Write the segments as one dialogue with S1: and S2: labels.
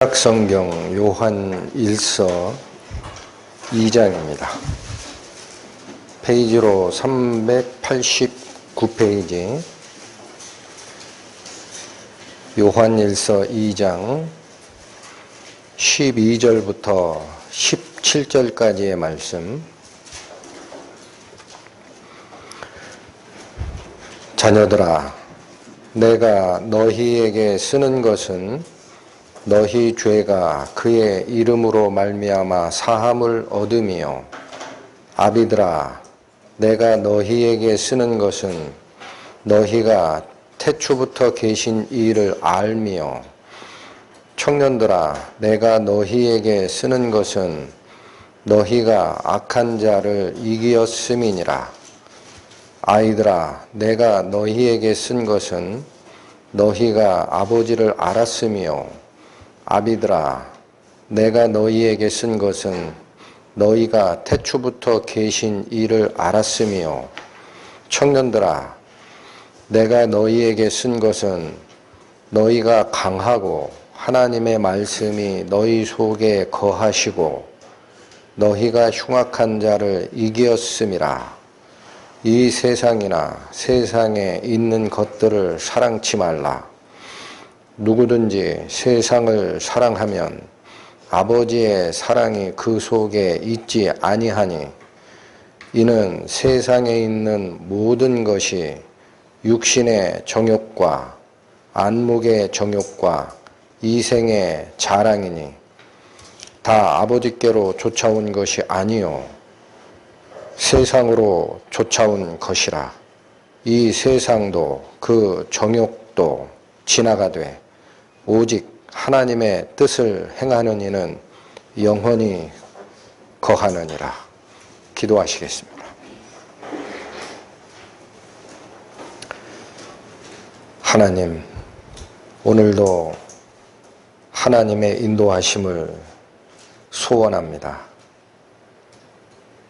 S1: 신약성경 요한 1서 2장입니다. 페이지로 389페이지 요한 1서 2장 12절부터 17절까지의 말씀. 자녀들아, 내가 너희에게 쓰는 것은 너희 죄가 그의 이름으로 말미암아 사함을 얻음이요. 아비들아, 내가 너희에게 쓰는 것은 너희가 태초부터 계신 이를 알미요. 청년들아, 내가 너희에게 쓰는 것은 너희가 악한 자를 이기었음이니라. 아이들아, 내가 너희에게 쓴 것은 너희가 아버지를 알았으며, 아비들아, 내가 너희에게 쓴 것은 너희가 태초부터 계신 이를 알았으며, 청년들아, 내가 너희에게 쓴 것은 너희가 강하고 하나님의 말씀이 너희 속에 거하시고 너희가 흉악한 자를 이기었음이라. 이 세상이나 세상에 있는 것들을 사랑치 말라. 누구든지 세상을 사랑하면 아버지의 사랑이 그 속에 있지 아니하니, 이는 세상에 있는 모든 것이 육신의 정욕과 안목의 정욕과 이생의 자랑이니 다 아버지께로 쫓아온 것이 아니요 세상으로 쫓아온 것이라. 이 세상도 그 정욕도 지나가되 오직 하나님의 뜻을 행하는 이는 영원히 거하느니라. 기도하시겠습니다. 하나님, 오늘도 하나님의 인도하심을 소원합니다.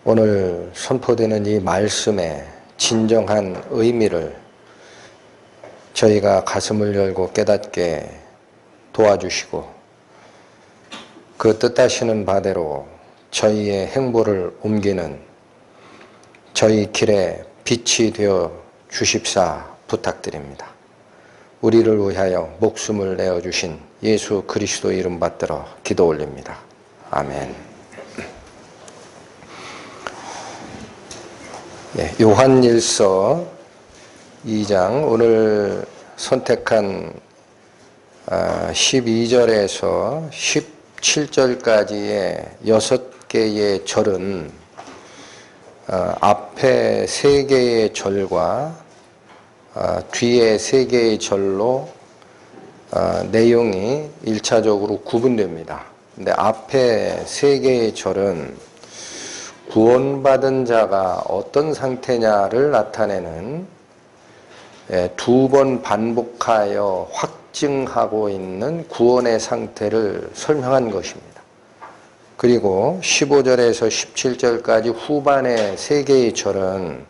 S1: 오늘 선포되는 이 말씀의 진정한 의미를 저희가 가슴을 열고 깨닫게 도와주시고, 그 뜻하시는 바대로 저희의 행보를 옮기는 저희 길에 빛이 되어 주십사 부탁드립니다. 우리를 위하여 목숨을 내어주신 예수 그리스도 이름 받들어 기도 올립니다. 아멘. 요한일서 2장, 오늘 선택한 12절에서 17절까지의 6개의 절은 앞에 3개의 절과 뒤에 3개의 절로 내용이 1차적으로 구분됩니다. 근데 앞에 3개의 절은 구원받은 자가 어떤 상태냐를 나타내는 2번 반복하여 확증하고 있는 구원의 상태를 설명한 것입니다. 그리고 15절에서 17절까지 후반의 3개의 절은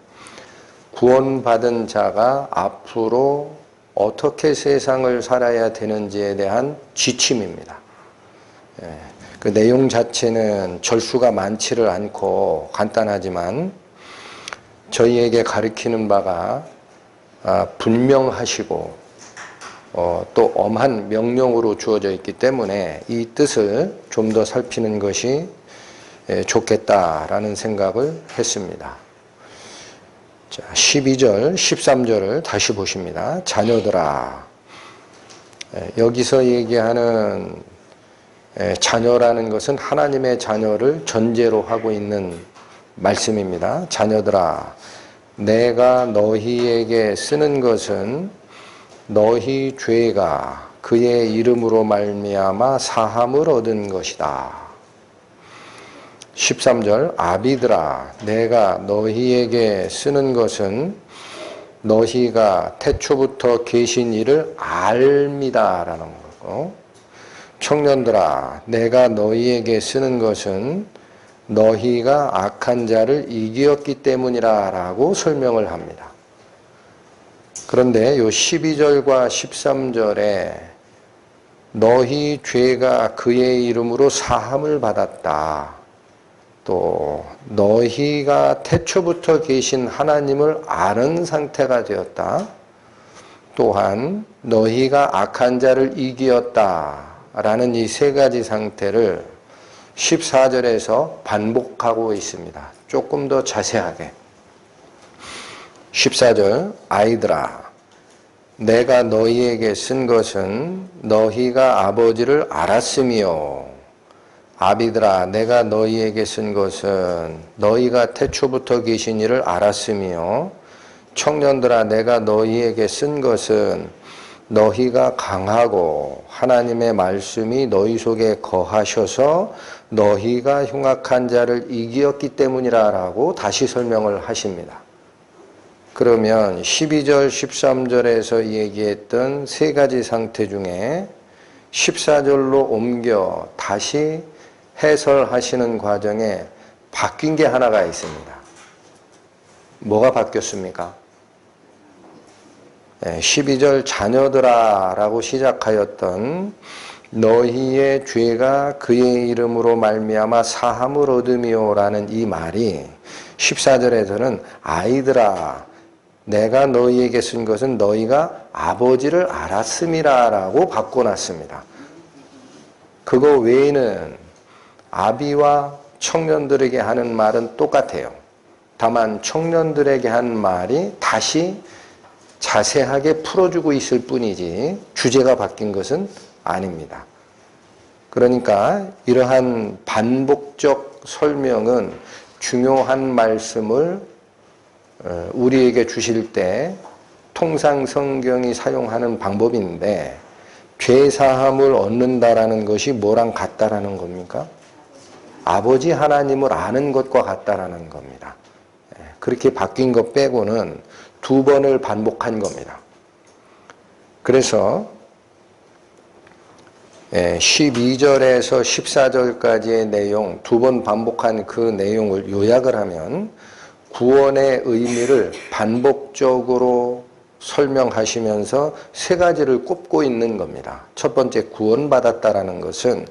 S1: 구원받은 자가 앞으로 어떻게 세상을 살아야 되는지에 대한 지침입니다. 그 내용 자체는 절수가 많지를 않고 간단하지만 저희에게 가르치는 바가 분명하시고 또 엄한 명령으로 주어져 있기 때문에 이 뜻을 좀 더 살피는 것이 좋겠다라는 생각을 했습니다. 자, 12절, 13절을 다시 보십니다. 자녀들아, 여기서 얘기하는 자녀라는 것은 하나님의 자녀를 전제로 하고 있는 말씀입니다. 자녀들아, 내가 너희에게 쓰는 것은 너희 죄가 그의 이름으로 말미암아 사함을 얻은 것이다. 13절, 아비들아, 내가 너희에게 쓰는 것은 너희가 태초부터 계신 이를 알미다라는 거고, 청년들아, 내가 너희에게 쓰는 것은 너희가 악한 자를 이기었기 때문이라 라고 설명을 합니다. 그런데 요 12절과 13절에 너희 죄가 그의 이름으로 사함을 받았다. 또 너희가 태초부터 계신 하나님을 아는 상태가 되었다. 또한 너희가 악한 자를 이기었다. 라는 이 세 가지 상태를 14절에서 반복하고 있습니다. 조금 더 자세하게. 14절, 아이들아, 내가 너희에게 쓴 것은 너희가 아버지를 알았으며, 아비들아, 내가 너희에게 쓴 것은 너희가 태초부터 계신 이를 알았으며, 청년들아, 내가 너희에게 쓴 것은 너희가 강하고 하나님의 말씀이 너희 속에 거하셔서 너희가 흉악한 자를 이기었기 때문이라 라고 다시 설명을 하십니다. 그러면 12절, 13절에서 얘기했던 세 가지 상태 중에 14절로 옮겨 다시 해설하시는 과정에 바뀐 게 하나가 있습니다. 뭐가 바뀌었습니까? 12절 자녀들아 라고 시작하였던 너희의 죄가 그의 이름으로 말미암아 사함을 얻으며 라는 이 말이 14절에서는 아이들아 내가 너희에게 쓴 것은 너희가 아버지를 알았음이라 라고 바꿔놨습니다. 그거 외에는 아비와 청년들에게 하는 말은 똑같아요. 다만 청년들에게 한 말이 다시 자세하게 풀어주고 있을 뿐이지 주제가 바뀐 것은 아닙니다. 그러니까 이러한 반복적 설명은 중요한 말씀을 우리에게 주실 때 통상 성경이 사용하는 방법인데 죄사함을 얻는다라는 것이 뭐랑 같다라는 겁니까? 아버지 하나님을 아는 것과 같다라는 겁니다. 그렇게 바뀐 것 빼고는 두 번을 반복한 겁니다. 그래서 12절에서 14절까지의 내용, 두 번 반복한 그 내용을 요약을 하면 구원의 의미를 반복적으로 설명하시면서 세 가지를 꼽고 있는 겁니다. 첫 번째, 구원받았다라는 것은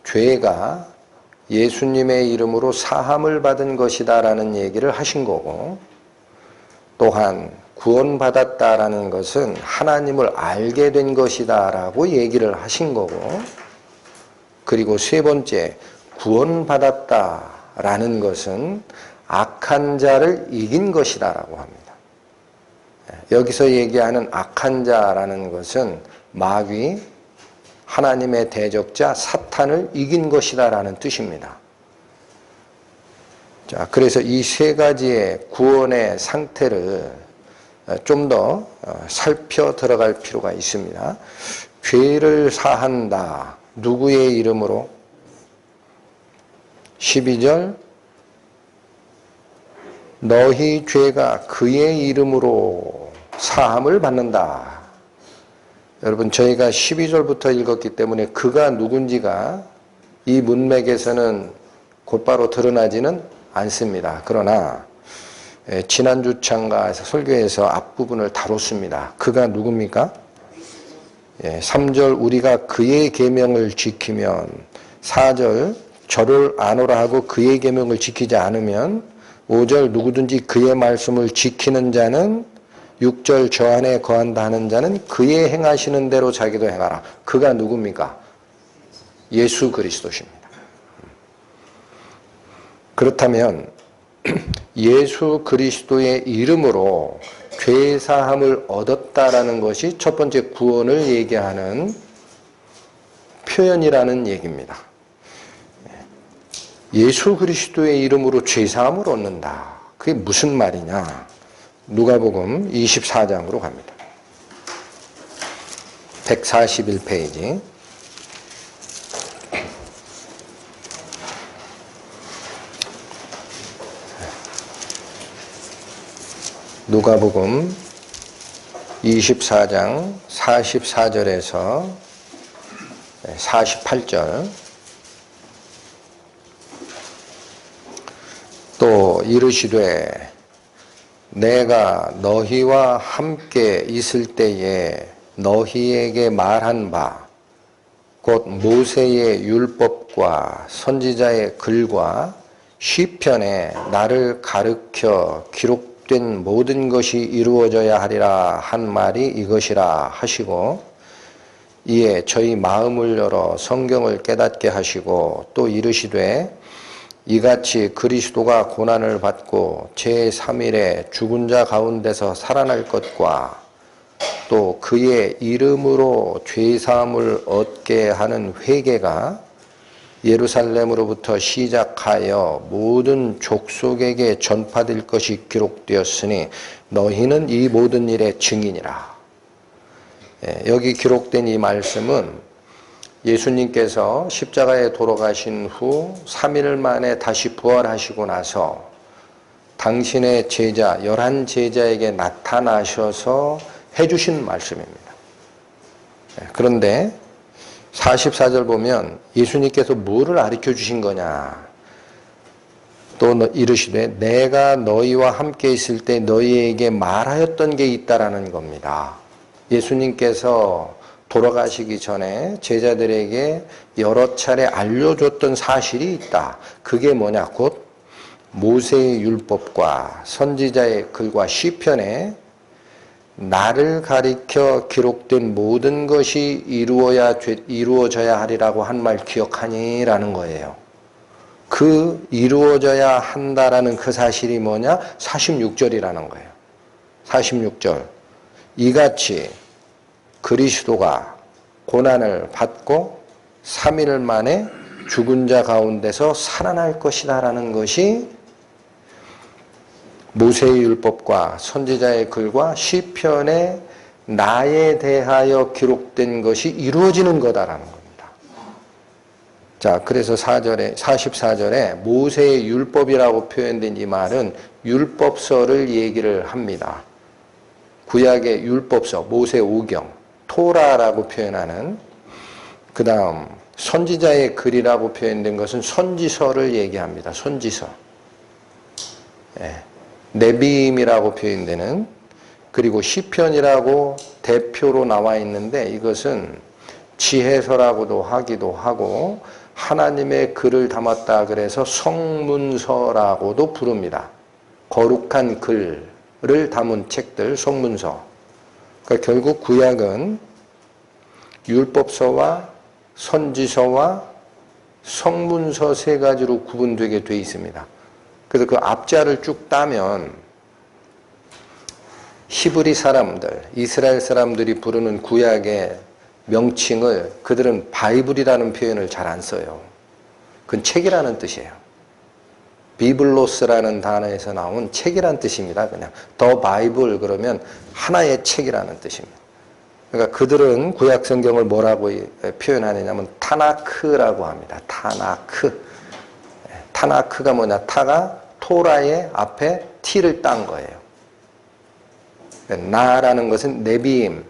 S1: 죄가 예수님의 이름으로 사함을 받은 것이다라는 얘기를 하신 거고, 또한 구원받았다라는 것은 하나님을 알게 된 것이다라고 얘기를 하신 거고, 그리고 세 번째, 구원받았다라는 것은 악한 자를 이긴 것이다라고 합니다. 여기서 얘기하는 악한 자라는 것은 마귀, 하나님의 대적자 사탄을 이긴 것이다라는 뜻입니다. 자, 그래서 이 세 가지의 구원의 상태를 좀 더 살펴 들어갈 필요가 있습니다. 죄를 사한다. 누구의 이름으로? 12절 너희 죄가 그의 이름으로 사함을 받는다. 여러분, 저희가 12절부터 읽었기 때문에 그가 누군지가 이 문맥에서는 곧바로 드러나지는 않습니다. 그러나 지난주 참가에서 설교에서 앞부분을 다뤘습니다. 그가 누굽니까? 3절 우리가 그의 계명을 지키면, 4절 저를 아노라 하고 그의 계명을 지키지 않으면, 5절 누구든지 그의 말씀을 지키는 자는, 6절 저 안에 거한다 하는 자는 그의 행하시는 대로 자기도 행하라. 그가 누굽니까? 예수 그리스도십니다. 그렇다면 예수 그리스도의 이름으로 죄사함을 얻었다라는 것이 첫 번째 구원을 얘기하는 표현이라는 얘기입니다. 예수 그리스도의 이름으로 죄사함을 얻는다. 그게 무슨 말이냐? 누가복음 24장으로 갑니다. 141페이지. 누가복음 24장 44절에서 48절. 또 이르시되 내가 너희와 함께 있을 때에 너희에게 말한 바 곧 모세의 율법과 선지자의 글과 시편에 나를 가르쳐 기록된 모든 것이 이루어져야 하리라 한 말이 이것이라 하시고, 이에 저희 마음을 열어 성경을 깨닫게 하시고 또 이르시되, 이같이 그리스도가 고난을 받고 제3일에 죽은 자 가운데서 살아날 것과 또 그의 이름으로 죄사함을 얻게 하는 회개가 예루살렘으로부터 시작하여 모든 족속에게 전파될 것이 기록되었으니 너희는 이 모든 일의 증인이라. 여기 기록된 이 말씀은 예수님께서 십자가에 돌아가신 후 3일 만에 다시 부활하시고 나서 당신의 제자 11제자에게 나타나셔서 해주신 말씀입니다. 그런데 44절 보면 예수님께서 뭐를 가르쳐 주신 거냐? 또 이르시되 내가 너희와 함께 있을 때 너희에게 말하였던 게 있다라는 겁니다. 예수님께서 돌아가시기 전에 제자들에게 여러 차례 알려줬던 사실이 있다. 그게 뭐냐? 곧 모세의 율법과 선지자의 글과 시편에 나를 가리켜 기록된 모든 것이 이루어져야 하리라고 한 말 기억하니? 라는 거예요. 그 이루어져야 한다라는 그 사실이 뭐냐? 46절이라는 거예요. 46절. 이같이 그리스도가 고난을 받고 3일 만에 죽은 자 가운데서 살아날 것이다 라는 것이 모세의 율법과 선지자의 글과 시편에 나에 대하여 기록된 것이 이루어지는 거다라는 겁니다. 자, 그래서 44절에 모세의 율법이라고 표현된 이 말은 율법서를 얘기를 합니다. 구약의 율법서, 모세 오경, 토라라고 표현하는, 그 다음 선지자의 글이라고 표현된 것은 선지서를 얘기합니다. 선지서. 네비임이라고 표현되는, 그리고 시편이라고 대표로 나와 있는데 이것은 지혜서라고도 하기도 하고 하나님의 글을 담았다 그래서 성문서라고도 부릅니다. 거룩한 글을 담은 책들, 성문서. 그러니까 결국 구약은 율법서와 선지서와 성문서 세 가지로 구분되게 돼 있습니다. 그래서 그 앞자를 쭉 따면 히브리 사람들, 이스라엘 사람들이 부르는 구약의 명칭을 그들은 바이블이라는 표현을 잘 안 써요. 그건 책이라는 뜻이에요. 비블로스라는 단어에서 나온 책이라는 뜻입니다. 그냥 더 바이블 그러면 하나의 책이라는 뜻입니다. 그러니까 그들은 구약 성경을 뭐라고 표현하느냐면 타나크라고 합니다. 타나크. 타나크가 뭐냐? 타가 토라의 앞에 T를 딴 거예요. 나라는 것은 네비임,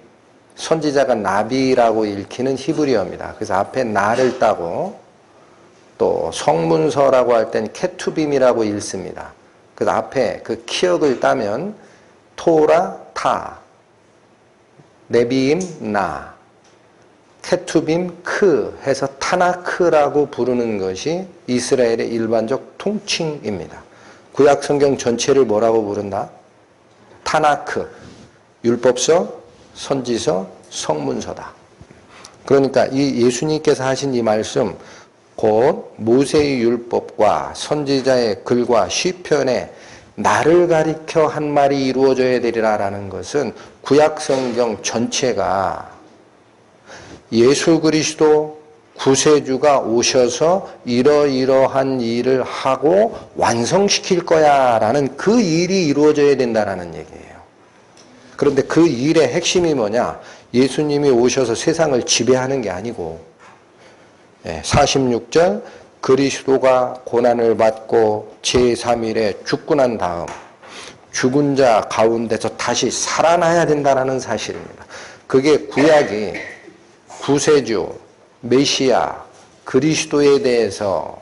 S1: 선지자가 나비라고 읽히는 히브리어입니다. 그래서 앞에 나를 따고, 또 성문서라고 할 땐 케투빔이라고 읽습니다. 그래서 앞에 그 키역을 따면 토라, 타, 네비임, 나, 케투빔, 크 해서 타나크라고 부르는 것이 이스라엘의 일반적 통칭입니다. 구약 성경 전체를 뭐라고 부른다? 타나크, 율법서, 선지서, 성문서다. 그러니까 이 예수님께서 하신 이 말씀, 곧 모세의 율법과 선지자의 글과 시편에 나를 가리켜 한 말이 이루어져야 되리라라는 것은 구약 성경 전체가 예수 그리스도 구세주가 오셔서 이러이러한 일을 하고 완성시킬 거야 라는 그 일이 이루어져야 된다라는 얘기예요. 그런데 그 일의 핵심이 뭐냐? 예수님이 오셔서 세상을 지배하는 게 아니고, 46절 그리스도가 고난을 받고 제3일에 죽고 난 다음 죽은 자 가운데서 다시 살아나야 된다는 사실입니다. 그게 구약이 구세주, 메시아, 그리스도에 대해서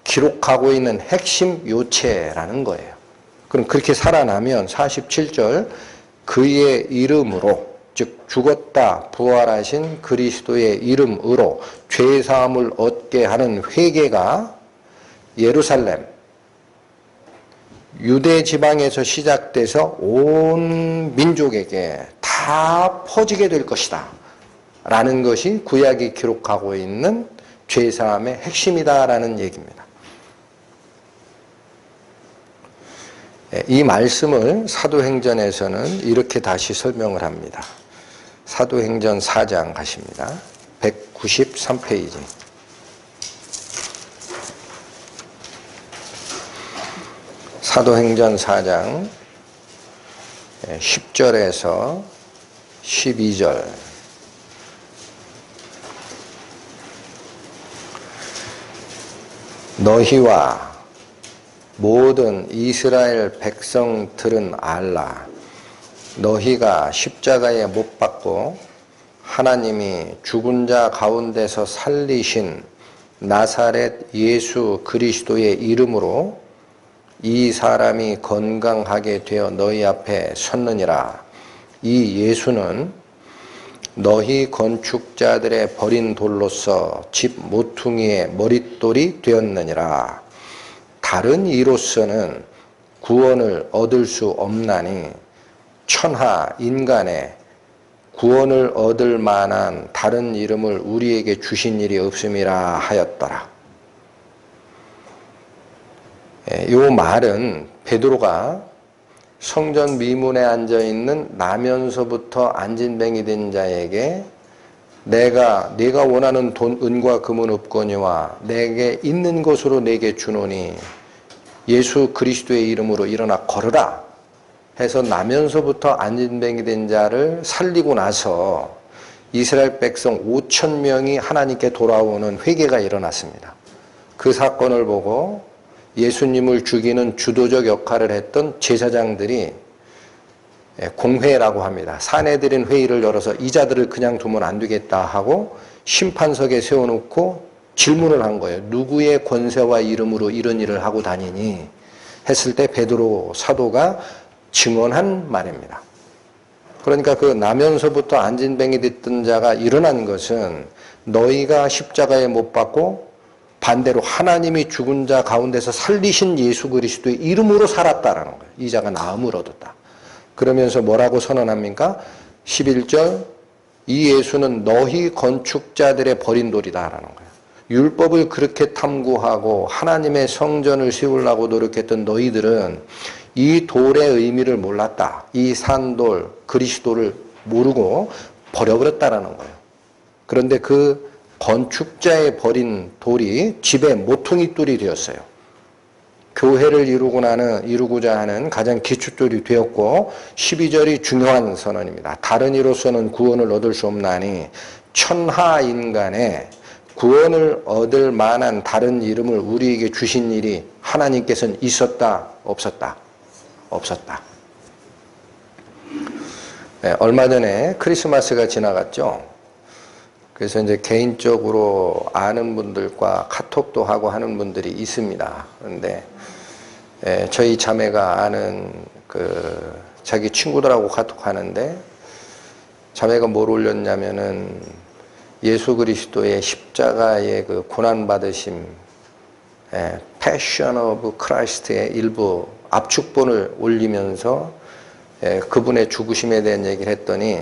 S1: 기록하고 있는 핵심 요체라는 거예요. 그럼 그렇게 살아나면 47절 그의 이름으로, 즉 죽었다 부활하신 그리스도의 이름으로 죄사함을 얻게 하는 회개가 예루살렘 유대 지방에서 시작돼서 온 민족에게 다 퍼지게 될 것이다 라는 것이 구약이 기록하고 있는 죄사함의 핵심이다 라는 얘기입니다. 이 말씀을 사도행전에서는 이렇게 다시 설명을 합니다. 사도행전 4장 가십니다. 193페이지. 사도행전 4장 10절에서 12절. 너희와 모든 이스라엘 백성들은 알라. 너희가 십자가에 못 박고 하나님이 죽은 자 가운데서 살리신 나사렛 예수 그리스도의 이름으로 이 사람이 건강하게 되어 너희 앞에 섰느니라. 이 예수는 너희 건축자들의 버린 돌로서 집 모퉁이의 머릿돌이 되었느니라. 다른 이로서는 구원을 얻을 수 없나니 천하 인간의 구원을 얻을 만한 다른 이름을 우리에게 주신 일이 없음이라 하였더라. 이 말은 베드로가 성전 미문에 앉아있는 나면서부터 안진뱅이 된 자에게 내가 원하는 돈, 은과 금은 없거니와 내게 있는 것으로 내게 주노니 예수 그리스도의 이름으로 일어나 걸으라 해서 나면서부터 안진뱅이 된 자를 살리고 나서 이스라엘 백성 5천 명이 하나님께 돌아오는 회개가 일어났습니다. 그 사건을 보고 예수님을 죽이는 주도적 역할을 했던 제사장들이 공회라고 합니다. 사내들인 회의를 열어서 이 자들을 그냥 두면 안 되겠다 하고 심판석에 세워놓고 질문을 한 거예요. 누구의 권세와 이름으로 이런 일을 하고 다니니? 했을 때 베드로 사도가 증언한 말입니다. 그러니까 그 나면서부터 안진뱅이 됐던 자가 일어난 것은 너희가 십자가에 못 박고 반대로 하나님이 죽은 자 가운데서 살리신 예수 그리스도의 이름으로 살았다라는 거예요. 이 자가 나음을 얻었다. 그러면서 뭐라고 선언합니까? 11절 이 예수는 너희 건축자들의 버린 돌이다라는 거예요. 율법을 그렇게 탐구하고 하나님의 성전을 세우려고 노력했던 너희들은 이 돌의 의미를 몰랐다. 이 산돌 그리스도를 모르고 버려버렸다라는 거예요. 그런데 그 건축자의 버린 돌이 집의 모퉁이 돌이 되었어요. 교회를 이루고자 하는 가장 기초돌이 되었고 12절이 중요한 선언입니다. 다른 이로서는 구원을 얻을 수 없나니 천하 인간의 구원을 얻을 만한 다른 이름을 우리에게 주신 일이 하나님께서는 있었다, 없었다? 없었다. 네, 얼마 전에 크리스마스가 지나갔죠. 그래서 이제 개인적으로 아는 분들과 카톡도 하고 하는 분들이 있습니다. 그런데 저희 자매가 아는 자기 친구들하고 카톡하는데 자매가 뭘 올렸냐면은 예수 그리스도의 십자가의 그 고난 받으심, 패션 오브 크라이스트의 일부 압축본을 올리면서 그분의 죽으심에 대한 얘기를 했더니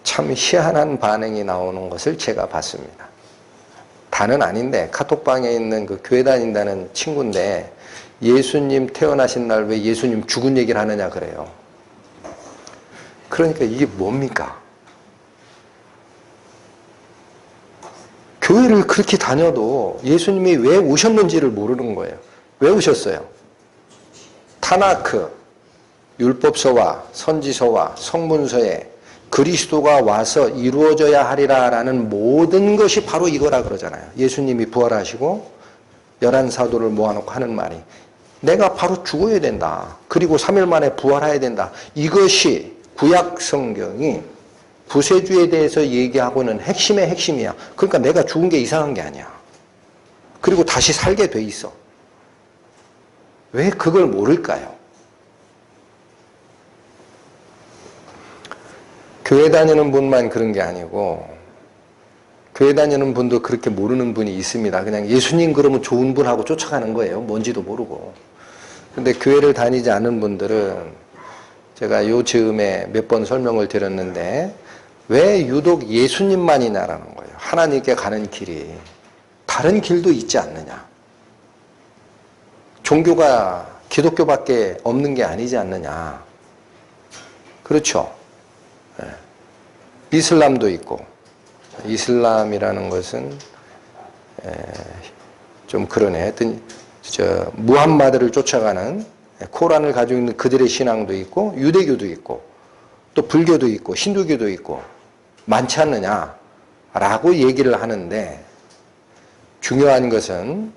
S1: 참 희한한 반응이 나오는 것을 제가 봤습니다. 다는 아닌데 카톡방에 있는 그 교회 다닌다는 친구인데 예수님 태어나신 날 왜 예수님 죽은 얘기를 하느냐 그래요. 그러니까 이게 뭡니까? 교회를 그렇게 다녀도 예수님이 왜 오셨는지를 모르는 거예요. 왜 오셨어요? 타나크, 율법서와 선지서와 성문서에 그리스도가 와서 이루어져야 하리라라는 모든 것이 바로 이거라 그러잖아요. 예수님이 부활하시고 11사도를 모아놓고 하는 말이 내가 바로 죽어야 된다. 그리고 3일 만에 부활해야 된다. 이것이 구약 성경이 부세주에 대해서 얘기하고는 핵심의 핵심이야. 그러니까 내가 죽은 게 이상한 게 아니야. 그리고 다시 살게 돼 있어. 왜 그걸 모를까요? 교회 다니는 분만 그런 게 아니고 교회 다니는 분도 그렇게 모르는 분이 있습니다. 그냥 예수님 그러면 좋은 분하고 쫓아가는 거예요. 뭔지도 모르고. 근데 교회를 다니지 않은 분들은 제가 요 즈음에 몇 번 설명을 드렸는데 왜 유독 예수님만이냐라는 거예요. 하나님께 가는 길이. 다른 길도 있지 않느냐. 종교가 기독교밖에 없는 게 아니지 않느냐. 그렇죠. 이슬람도 있고. 이슬람이라는 것은 좀 그러네. 하여튼 무함마드를 쫓아가는 코란을 가지고 있는 그들의 신앙도 있고 유대교도 있고 또 불교도 있고 힌두교도 있고 많지 않느냐라고 얘기를 하는데 중요한 것은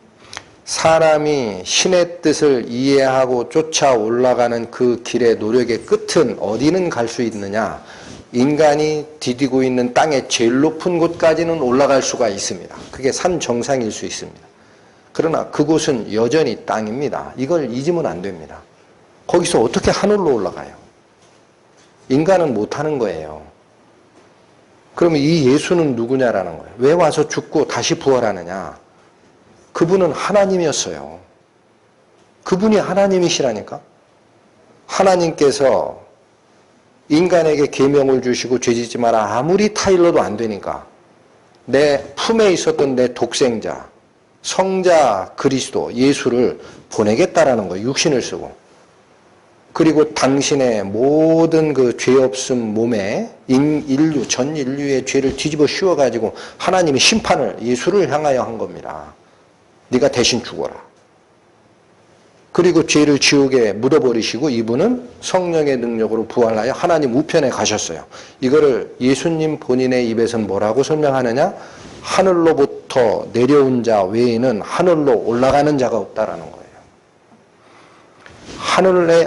S1: 사람이 신의 뜻을 이해하고 쫓아 올라가는 그 길의 노력의 끝은 어디는 갈 수 있느냐. 인간이 디디고 있는 땅의 제일 높은 곳까지는 올라갈 수가 있습니다. 그게 산 정상일 수 있습니다. 그러나 그곳은 여전히 땅입니다. 이걸 잊으면 안 됩니다. 거기서 어떻게 하늘로 올라가요? 인간은 못하는 거예요. 그러면 이 예수는 누구냐라는 거예요. 왜 와서 죽고 다시 부활하느냐? 그분은 하나님이었어요. 그분이 하나님이시라니까? 하나님께서 인간에게 계명을 주시고 죄짓지 마라 아무리 타일러도 안 되니까 내 품에 있었던 내 독생자 성자 그리스도 예수를 보내겠다라는 거예요. 육신을 쓰고. 그리고 당신의 모든 그 죄 없음 몸에 인류 전 인류의 죄를 뒤집어 씌워가지고 하나님이 심판을 예수를 향하여 한 겁니다. 네가 대신 죽어라. 그리고 죄를 지옥에 묻어버리시고 이분은 성령의 능력으로 부활하여 하나님 우편에 가셨어요. 이거를 예수님 본인의 입에서는 뭐라고 설명하느냐? 하늘로부터 내려온 자 외에는 하늘로 올라가는 자가 없다라는 거예요.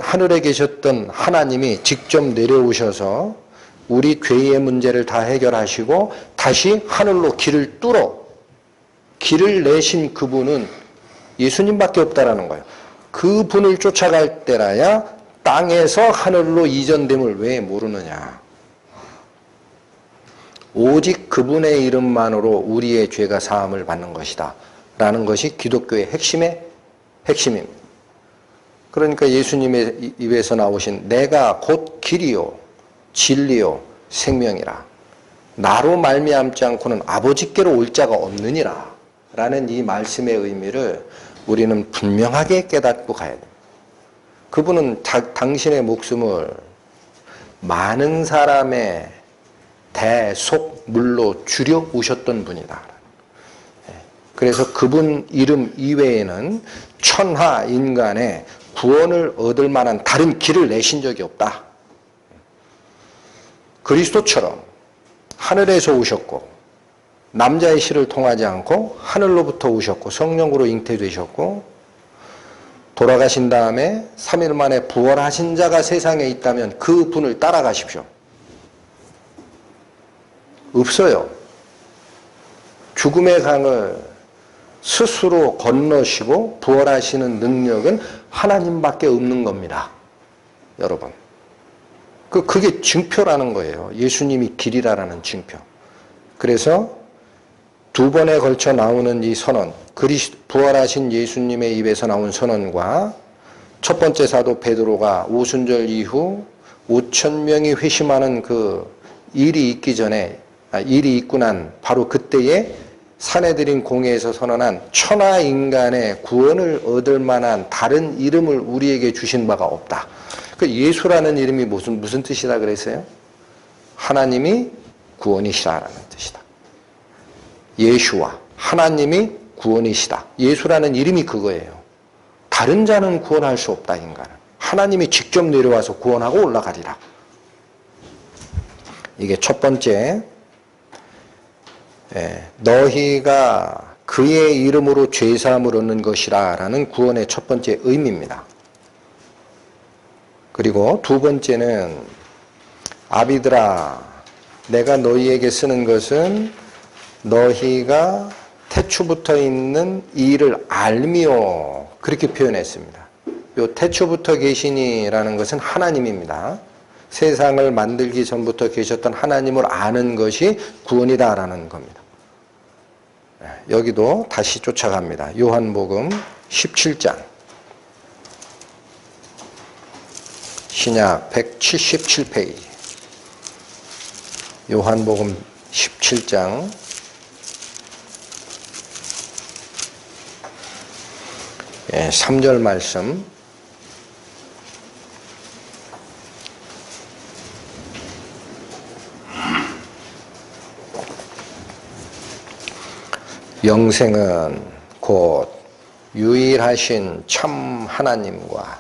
S1: 하늘에 계셨던 하나님이 직접 내려오셔서 우리 죄의 문제를 다 해결하시고 다시 하늘로 길을 뚫어 길을 내신 그분은 예수님밖에 없다라는 거예요. 그분을 쫓아갈 때라야 땅에서 하늘로 이전됨을 왜 모르느냐. 오직 그분의 이름만으로 우리의 죄가 사함을 받는 것이다 라는 것이 기독교의 핵심입니다. 그러니까 예수님의 입에서 나오신 내가 곧 길이요 진리요 생명이라 나로 말미암지 않고는 아버지께로 올 자가 없느니라 라는 이 말씀의 의미를 우리는 분명하게 깨닫고 가야 됩니다. 그분은 당신의 목숨을 많은 사람의 대속물로 줄여 오셨던 분이다. 그래서 그분 이름 이외에는 천하 인간의 구원을 얻을 만한 다른 길을 내신 적이 없다. 그리스도처럼 하늘에서 오셨고 남자의 씨를 통하지 않고 하늘로부터 오셨고 성령으로 잉태되셨고 돌아가신 다음에 3일 만에 부활하신 자가 세상에 있다면 그 분을 따라가십시오. 없어요. 죽음의 강을 스스로 건너시고 부활하시는 능력은 하나님밖에 없는 겁니다. 여러분. 그게 증표라는 거예요. 예수님이 길이라는 증표. 그래서 두 번에 걸쳐 나오는 이 선언, 부활하신 예수님의 입에서 나온 선언과 첫 번째 사도 베드로가 오순절 이후 5,000명이 회심하는 그 일이 있기 전에, 일이 있고 난 바로 그때에 사내들인 공회에서 선언한 천하 인간의 구원을 얻을 만한 다른 이름을 우리에게 주신 바가 없다. 그 예수라는 이름이 무슨 뜻이다 그랬어요? 하나님이 구원이시라는 뜻이다. 예수와 하나님이 구원이시다. 예수라는 이름이 그거예요. 다른 자는 구원할 수 없다 인간은. 하나님이 직접 내려와서 구원하고 올라가리라. 이게 첫 번째. 너희가 그의 이름으로 죄사함을 얻는 것이라 라는 구원의 첫 번째 의미입니다. 그리고 두 번째는 아비들아 내가 너희에게 쓰는 것은 너희가 태초부터 있는 이를 알미요 그렇게 표현했습니다. 요 태초부터 계시니라는 것은 하나님입니다. 세상을 만들기 전부터 계셨던 하나님을 아는 것이 구원이다라는 겁니다. 여기도 다시 쫓아갑니다. 요한복음 17장. 신약 177페이지. 요한복음 17장 3절 말씀. 영생은 곧 유일하신 참 하나님과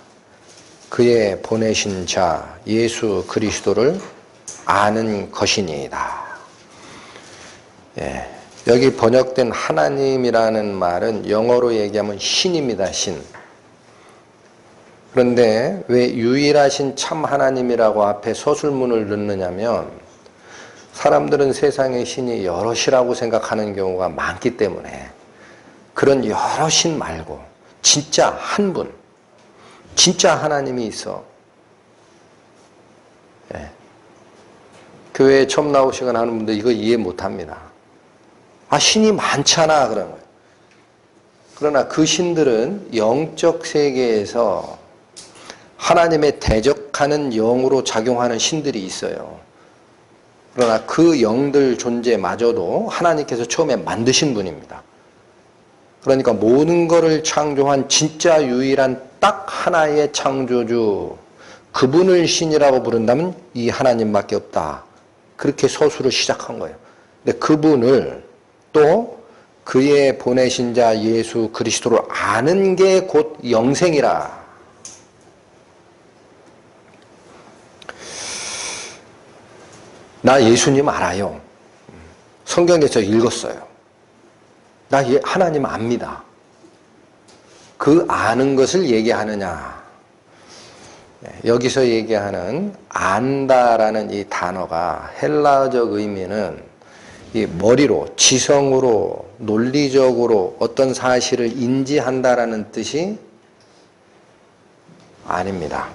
S1: 그의 보내신 자 예수 그리스도를 아는 것이니이다. 여기 번역된 하나님이라는 말은 영어로 얘기하면 신입니다. 신. 그런데 왜 유일하신 참 하나님이라고 앞에 서술문을 넣느냐면 사람들은 세상의 신이 여럿이라고 생각하는 경우가 많기 때문에 그런 여러 신 말고 진짜 한 분, 진짜 하나님이 있어. 교회에 처음 나오시거나 하는 분들 이거 이해 못합니다. 아, 신이 많잖아 그런 거예요. 그러나 그 신들은 영적 세계에서 하나님의 대적하는 영으로 작용하는 신들이 있어요. 그러나 그 영들 존재마저도 하나님께서 처음에 만드신 분입니다. 그러니까 모든 것을 창조한 진짜 유일한 딱 하나의 창조주, 그분을 신이라고 부른다면 이 하나님밖에 없다. 그렇게 서술을 시작한 거예요. 근데 그분을 또 그의 보내신 자 예수 그리스도를 아는 게 곧 영생이라. 나 예수님 알아요. 성경에서 읽었어요. 나 하나님 압니다. 그 아는 것을 얘기하느냐. 여기서 얘기하는 안다라는 이 단어가 헬라어적 의미는 이 머리로, 지성으로, 논리적으로 어떤 사실을 인지한다라는 뜻이 아닙니다.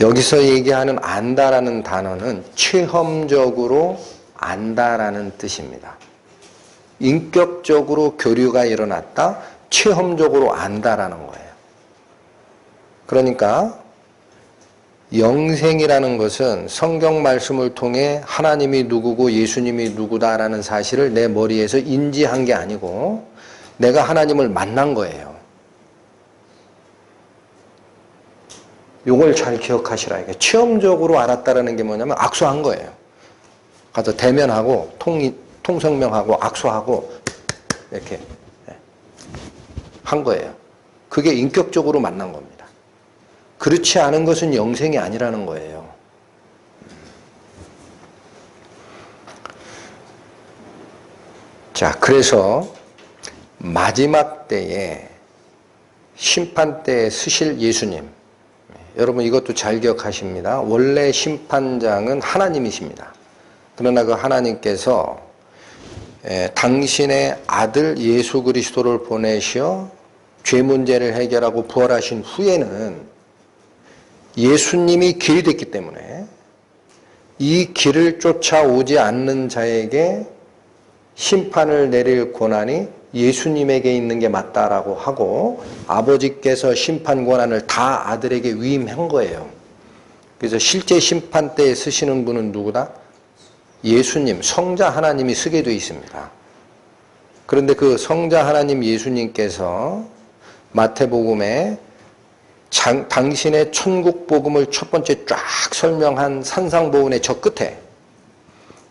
S1: 여기서 얘기하는 안다라는 단어는 체험적으로 안다라는 뜻입니다. 인격적으로 교류가 일어났다, 체험적으로 안다라는 거예요. 그러니까 영생이라는 것은 성경 말씀을 통해 하나님이 누구고 예수님이 누구다라는 사실을 내 머리에서 인지한 게 아니고 내가 하나님을 만난 거예요. 요걸 잘 기억하시라. 이게 체험적으로 알았다라는 게 뭐냐면 악수한 거예요. 가서 대면하고 통성명하고 악수하고 이렇게 한 거예요. 그게 인격적으로 만난 겁니다. 그렇지 않은 것은 영생이 아니라는 거예요. 자, 그래서 마지막 때에 심판 때에 쓰실 예수님, 여러분 이것도 잘 기억하십니다. 원래 심판장은 하나님이십니다. 그러나 그 하나님께서 당신의 아들 예수 그리스도를 보내시어 죄 문제를 해결하고 부활하신 후에는 예수님이 길이 됐기 때문에 이 길을 쫓아오지 않는 자에게 심판을 내릴 권한이 예수님에게 있는 게 맞다라고 하고 아버지께서 심판 권한을 다 아들에게 위임한 거예요. 그래서 실제 심판 때에 쓰시는 분은 누구다? 예수님, 성자 하나님이 쓰게 되어 있습니다. 그런데 그 성자 하나님 예수님께서 마태복음에 당신의 천국 복음을 첫 번째 쫙 설명한 산상보훈의 저 끝에,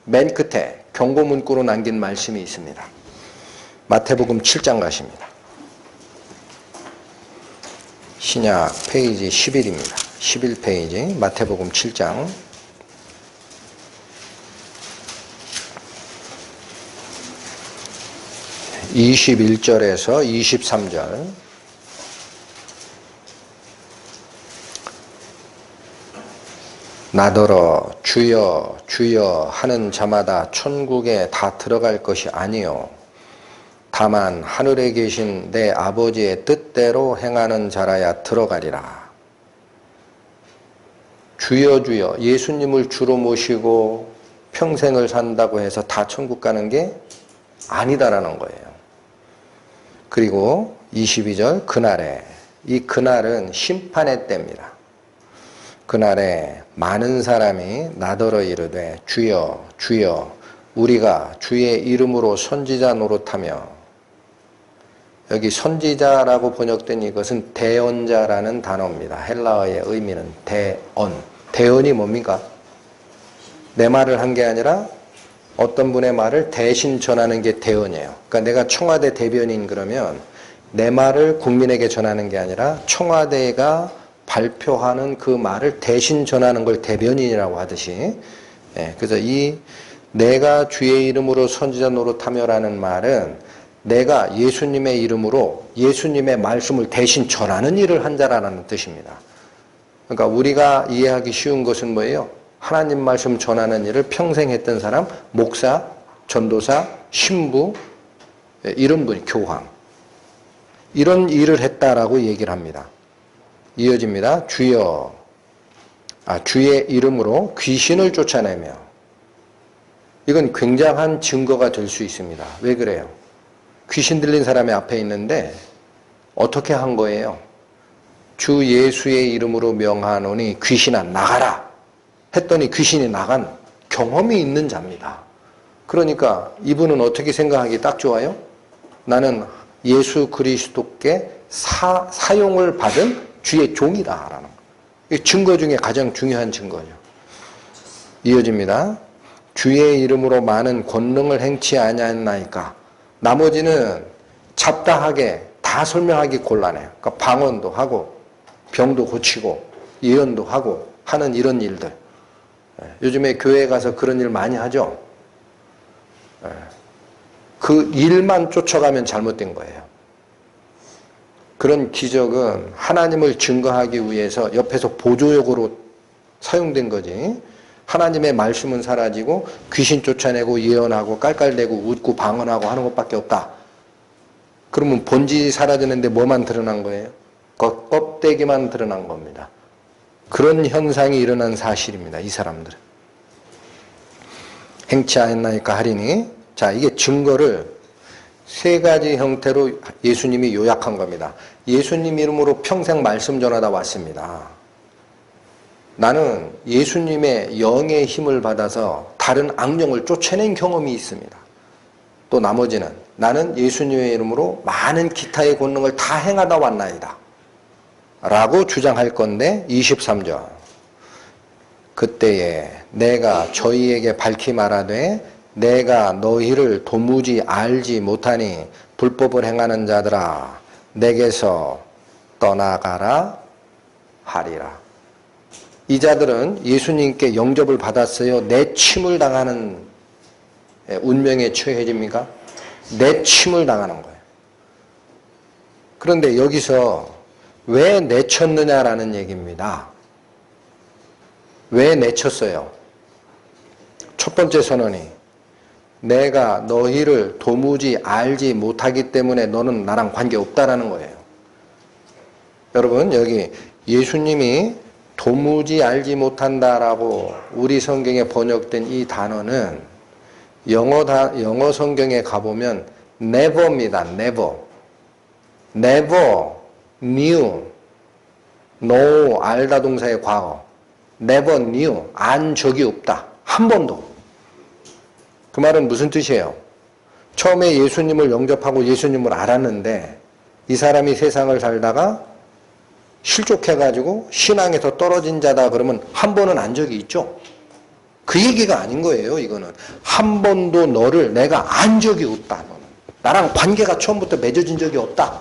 S1: 맨 끝에 경고 문구로 남긴 말씀이 있습니다. 마태복음 7장 가십니다. 신약 페이지 11입니다. 11페이지 마태복음 7장 21절에서 23절. 나더러 주여 주여 하는 자마다 천국에 다 들어갈 것이 아니요 다만 하늘에 계신 내 아버지의 뜻대로 행하는 자라야 들어가리라. 주여 주여 예수님을 주로 모시고 평생을 산다고 해서 다 천국 가는 게 아니다라는 거예요. 그리고 22절 그날에, 이 그날은 심판의 때입니다. 그날에 많은 사람이 나더러 이르되 주여 주여 우리가 주의 이름으로 선지자 노릇하며, 여기 선지자라고 번역된 이것은 대언자라는 단어입니다. 헬라어의 의미는 대언. 대언이 뭡니까? 내 말을 한 게 아니라 어떤 분의 말을 대신 전하는 게 대언이에요. 그러니까 내가 청와대 대변인 그러면 내 말을 국민에게 전하는 게 아니라 청와대가 발표하는 그 말을 대신 전하는 걸 대변인이라고 하듯이, 그래서 이 내가 주의 이름으로 선지자 노릇하며라는 말은 내가 예수님의 이름으로 예수님의 말씀을 대신 전하는 일을 한 자라는 뜻입니다. 그러니까 우리가 이해하기 쉬운 것은 뭐예요? 하나님 말씀 전하는 일을 평생 했던 사람, 목사, 전도사, 신부, 이런 분이 교황, 이런 일을 했다라고 얘기를 합니다. 이어집니다. 주여, 주의 이름으로 귀신을 쫓아내며. 이건 굉장한 증거가 될 수 있습니다. 왜 그래요? 귀신 들린 사람이 앞에 있는데 어떻게 한 거예요? 주 예수의 이름으로 명하노니 귀신아 나가라 했더니 귀신이 나간 경험이 있는 자입니다. 그러니까 이분은 어떻게 생각하기 딱 좋아요? 나는 예수 그리스도께 사용을 받은 주의 종이다라는 거. 증거 중에 가장 중요한 증거죠. 이어집니다. 주의 이름으로 많은 권능을 행치 아니하였나이까. 나머지는 잡다하게 다 설명하기 곤란해요. 그러니까 방언도 하고 병도 고치고 예언도 하고 하는 이런 일들. 요즘에 교회에 가서 그런 일 많이 하죠. 그 일만 쫓아가면 잘못된 거예요. 그런 기적은 하나님을 증거하기 위해서 옆에서 보조역으로 사용된 거지. 하나님의 말씀은 사라지고 귀신 쫓아내고 예언하고 깔깔대고 웃고 방언하고 하는 것밖에 없다. 그러면 본질이 사라지는데 뭐만 드러난 거예요? 껍데기만 드러난 겁니다. 그런 현상이 일어난 사실입니다. 이 사람들은. 행치 않나이까 하리니. 자, 이게 증거를 세 가지 형태로 예수님이 요약한 겁니다. 예수님 이름으로 평생 말씀 전하다 왔습니다. 나는 예수님의 영의 힘을 받아서 다른 악령을 쫓아낸 경험이 있습니다. 또 나머지는 나는 예수님의 이름으로 많은 기타의 권능을 다 행하다 왔나이다 라고 주장할 건데 23절 그때에 내가 저희에게 밝히 말하되 내가 너희를 도무지 알지 못하니 불법을 행하는 자들아 내게서 떠나가라 하리라. 이 자들은 예수님께 영접을 받았어요. 내침을 당하는 운명에 처해집니까? 내침을 당하는 거예요. 그런데 여기서 왜 내쳤느냐라는 얘기입니다. 왜 내쳤어요? 첫 번째 선언이 내가 너희를 도무지 알지 못하기 때문에 너는 나랑 관계없다라는 거예요. 여러분 여기 예수님이 도무지 알지 못한다라고 우리 성경에 번역된 이 단어는 영어 성경에 가보면 never입니다. never. never knew. know 알다 동사의 과거. never knew. 안 적이 없다. 한 번도. 그 말은 무슨 뜻이에요? 처음에 예수님을 영접하고 예수님을 알았는데 이 사람이 세상을 살다가 실족해가지고 신앙에서 떨어진 자다 그러면 한 번은 안 적이 있죠? 그 얘기가 아닌 거예요. 이거는 한 번도 너를 내가 안 적이 없다. 너는 나랑 관계가 처음부터 맺어진 적이 없다.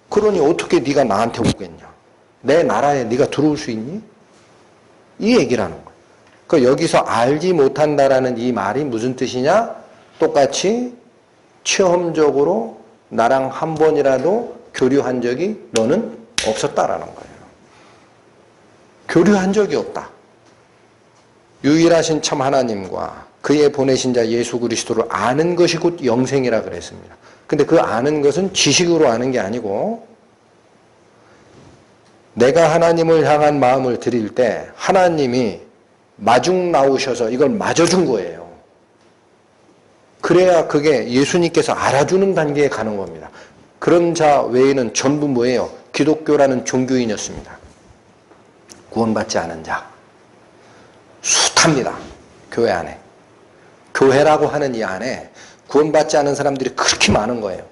S1: 그러니 어떻게 네가 나한테 오겠냐? 내 나라에 네가 들어올 수 있니? 이 얘기라는 거예요. 그러니까 여기서 알지 못한다라는 이 말이 무슨 뜻이냐? 똑같이 체험적으로 나랑 한 번이라도 교류한 적이 너는 없었다라는 거예요. 교류한 적이 없다. 유일하신 참 하나님과 그의 보내신 자 예수 그리스도를 아는 것이 곧 영생이라 그랬습니다. 근데 그 아는 것은 지식으로 아는 게 아니고 내가 하나님을 향한 마음을 드릴 때 하나님이 마중 나오셔서 이걸 맞아준 거예요. 그래야 그게 예수님께서 알아주는 단계에 가는 겁니다. 그런 자 외에는 전부 뭐예요? 기독교라는 종교인이었습니다. 구원받지 않은 자. 숱합니다. 교회 안에. 교회라고 하는 이 안에 구원받지 않은 사람들이 그렇게 많은 거예요.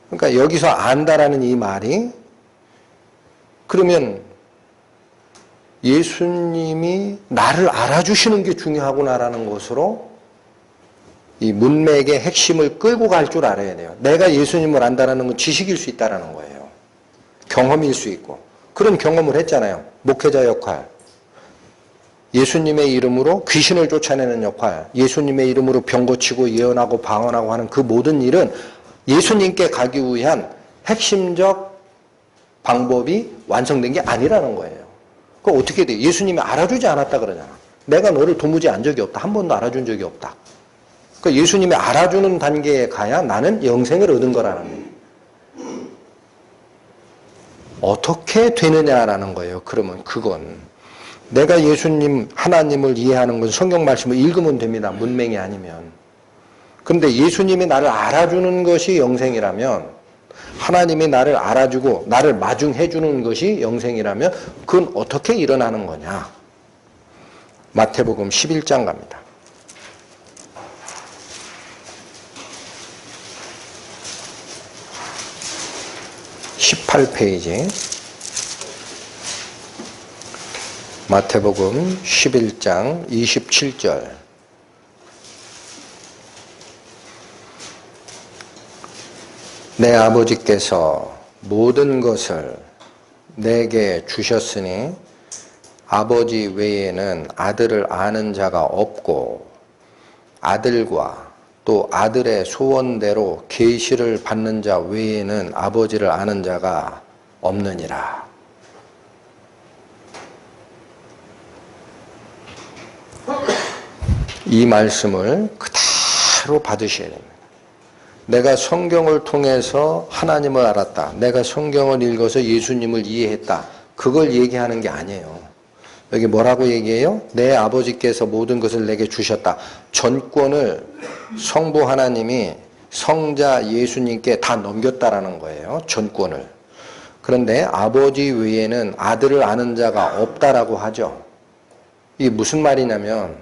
S1: 그러니까 여기서 안다라는 이 말이 그러면 예수님이 나를 알아주시는 게 중요하구나라는 것으로 이 문맥의 핵심을 끌고 갈 줄 알아야 돼요. 내가 예수님을 안다라는 건 지식일 수 있다라는 거예요. 경험일 수 있고. 그런 경험을 했잖아요. 목회자 역할. 예수님의 이름으로 귀신을 쫓아내는 역할. 예수님의 이름으로 병 고치고 예언하고 방언하고 하는 그 모든 일은 예수님께 가기 위한 핵심적 방법이 완성된 게 아니라는 거예요. 그거 어떻게 돼? 예수님이 알아주지 않았다 그러잖아. 내가 너를 도무지 안 적이 없다. 한 번도 알아준 적이 없다. 그러니까 예수님이 알아주는 단계에 가야 나는 영생을 얻은 거라는 거예요. 어떻게 되느냐라는 거예요. 그러면 그건 내가 예수님, 하나님을 이해하는 건 성경 말씀을 읽으면 됩니다. 문맹이 아니면. 그런데 예수님이 나를 알아주는 것이 영생이라면, 하나님이 나를 알아주고 나를 마중해 주는 것이 영생이라면 그건 어떻게 일어나는 거냐. 마태복음 11장 갑니다. 18페이지. 마태복음 11장 27절. 내 아버지께서 모든 것을 내게 주셨으니 아버지 외에는 아들을 아는 자가 없고 아들과 또 아들의 소원대로 계시를 받는 자 외에는 아버지를 아는 자가 없느니라. 이 말씀을 그대로 받으셔야 됩니다. 내가 성경을 통해서 하나님을 알았다. 내가 성경을 읽어서 예수님을 이해했다. 그걸 얘기하는 게 아니에요. 여기 뭐라고 얘기해요? 내 아버지께서 모든 것을 내게 주셨다. 전권을 성부 하나님이 성자 예수님께 다 넘겼다라는 거예요. 전권을. 그런데 아버지 외에는 아들을 아는 자가 없다라고 하죠. 이게 무슨 말이냐면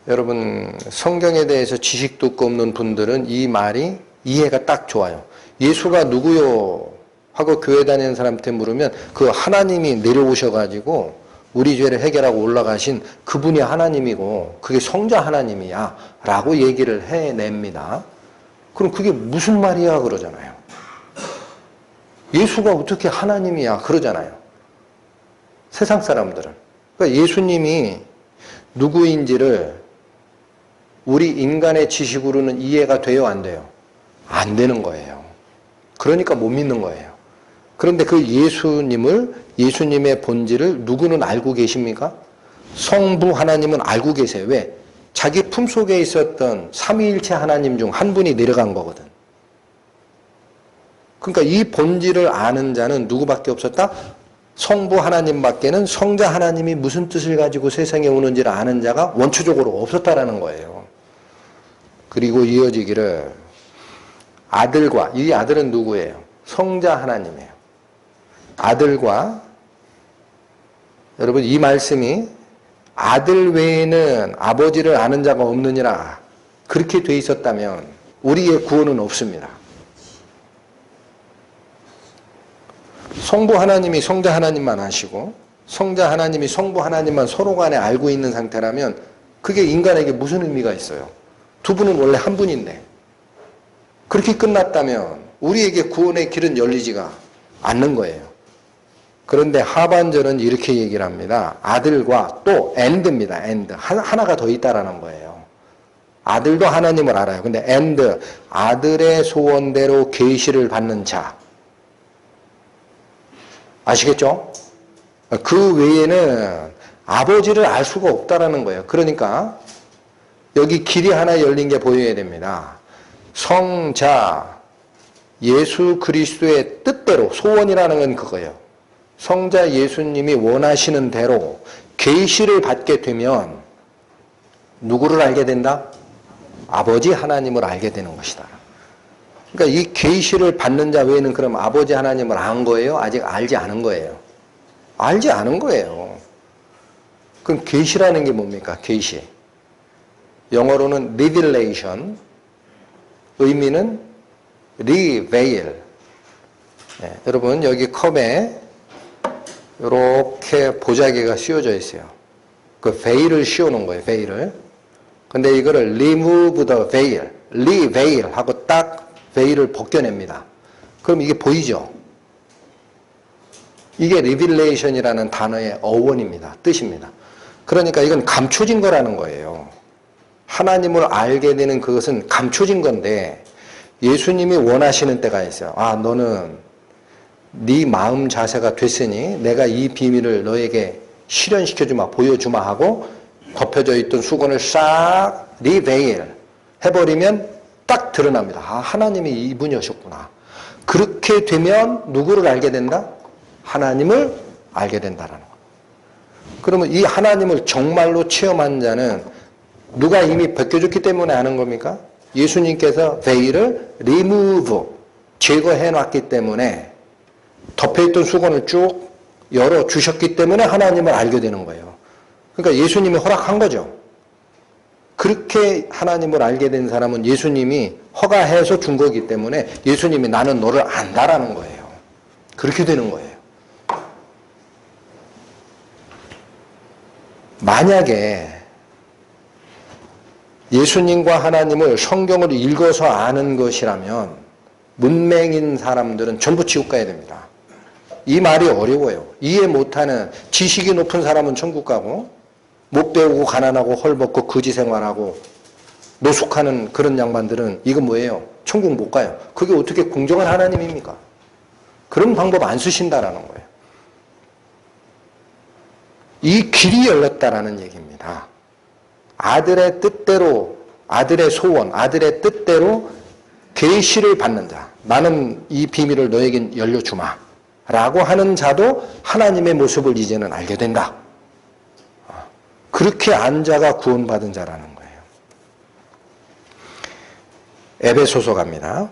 S1: 여러분 성경에 대해서 지식도 없는 분들은 이 말이 이해가 딱 좋아요. 예수가 누구요? 하고 교회 다니는 사람한테 물으면 그 하나님이 내려오셔가지고 우리 죄를 해결하고 올라가신 그분이 하나님이고 그게 성자 하나님이야 라고 얘기를 해냅니다. 그럼 그게 무슨 말이야 그러잖아요. 예수가 어떻게 하나님이야 그러잖아요. 세상 사람들은. 그러니까 예수님이 누구인지를 우리 인간의 지식으로는 이해가 돼요 안 돼요? 안 되는 거예요. 그러니까 못 믿는 거예요. 그런데 그 예수님의 본질을 누구는 알고 계십니까? 성부 하나님은 알고 계세요. 왜? 자기 품속에 있었던 삼위일체 하나님 중 한 분이 내려간 거거든. 그러니까 이 본질을 아는 자는 누구밖에 없었다? 성부 하나님밖에는 성자 하나님이 무슨 뜻을 가지고 세상에 오는지를 아는 자가 원초적으로 없었다라는 거예요. 그리고 이어지기를 아들과, 이 아들은 누구예요? 성자 하나님이에요. 아들과, 여러분 이 말씀이 아들 외에는 아버지를 아는 자가 없느니라 그렇게 돼 있었다면 우리의 구원은 없습니다. 성부 하나님이 성자 하나님만 아시고 성자 하나님이 성부 하나님만 서로 간에 알고 있는 상태라면 그게 인간에게 무슨 의미가 있어요? 두 분은 원래 한 분인데 그렇게 끝났다면 우리에게 구원의 길은 열리지가 않는 거예요. 그런데 하반절은 이렇게 얘기를 합니다. 아들과 또 and입니다. and. 하나가 더 있다라는 거예요. 아들도 하나님을 알아요. 근데 and. 아들의 소원대로 계시를 받는 자. 아시겠죠? 그 외에는 아버지를 알 수가 없다라는 거예요. 그러니까 여기 길이 하나 열린 게 보여야 됩니다. 성자, 예수 그리스도의 뜻대로, 소원이라는 건 그거예요. 성자 예수님이 원하시는 대로 계시를 받게 되면 누구를 알게 된다? 아버지 하나님을 알게 되는 것이다. 그러니까 이 계시를 받는 자 외에는 그럼 아버지 하나님을 안 거예요? 아직 알지 않은 거예요? 알지 않은 거예요. 그럼 계시라는 게 뭡니까? 계시. 영어로는 revelation, 의미는 reveal. 네, 여러분 여기 컵에 이렇게 보자기가 씌워져 있어요. 그 veil을 씌워놓은 거예요. veil을. 근데 이거를 remove the veil, reveal 하고 딱 veil을 벗겨냅니다. 그럼 이게 보이죠? 이게 revelation이라는 단어의 어원입니다. 뜻입니다. 그러니까 이건 감춰진 거라는 거예요. 하나님을 알게 되는 그것은 감춰진 건데 예수님이 원하시는 때가 있어요. 아, 너는 네 마음 자세가 됐으니 내가 이 비밀을 너에게 실현시켜주마, 보여주마 하고 덮여져 있던 수건을 싹 리베일 해버리면 딱 드러납니다. 아, 하나님이 이분이셨구나. 그렇게 되면 누구를 알게 된다? 하나님을 알게 된다라는 거. 그러면 이 하나님을 정말로 체험한 자는 누가 이미 벗겨줬기 때문에 아는 겁니까? 예수님께서 베일을 remove, 제거해 놨기 때문에 덮여있던 수건을 쭉 열어주셨기 때문에 하나님을 알게 되는 거예요. 그러니까 예수님이 허락한 거죠. 그렇게 하나님을 알게 된 사람은 예수님이 허가해서 준 거기 때문에 예수님이 나는 너를 안다라는 거예요. 그렇게 되는 거예요. 만약에 예수님과 하나님을 성경을 읽어서 아는 것이라면 문맹인 사람들은 전부 지옥 가야 됩니다. 이 말이 어려워요. 이해 못하는 지식이 높은 사람은 천국 가고 못 배우고 가난하고 헐벗고 거지 생활하고 노숙하는 그런 양반들은 이거 뭐예요? 천국 못 가요. 그게 어떻게 공정한 하나님입니까? 그런 방법 안 쓰신다라는 거예요. 이 길이 열렸다라는 얘기입니다. 아들의 뜻대로, 아들의 소원, 아들의 뜻대로 계시를 받는 자, 나는 이 비밀을 너에게 열려주마 라고 하는 자도 하나님의 모습을 이제는 알게 된다. 그렇게 안 자가 구원받은 자라는 거예요. 에베소서 갑니다.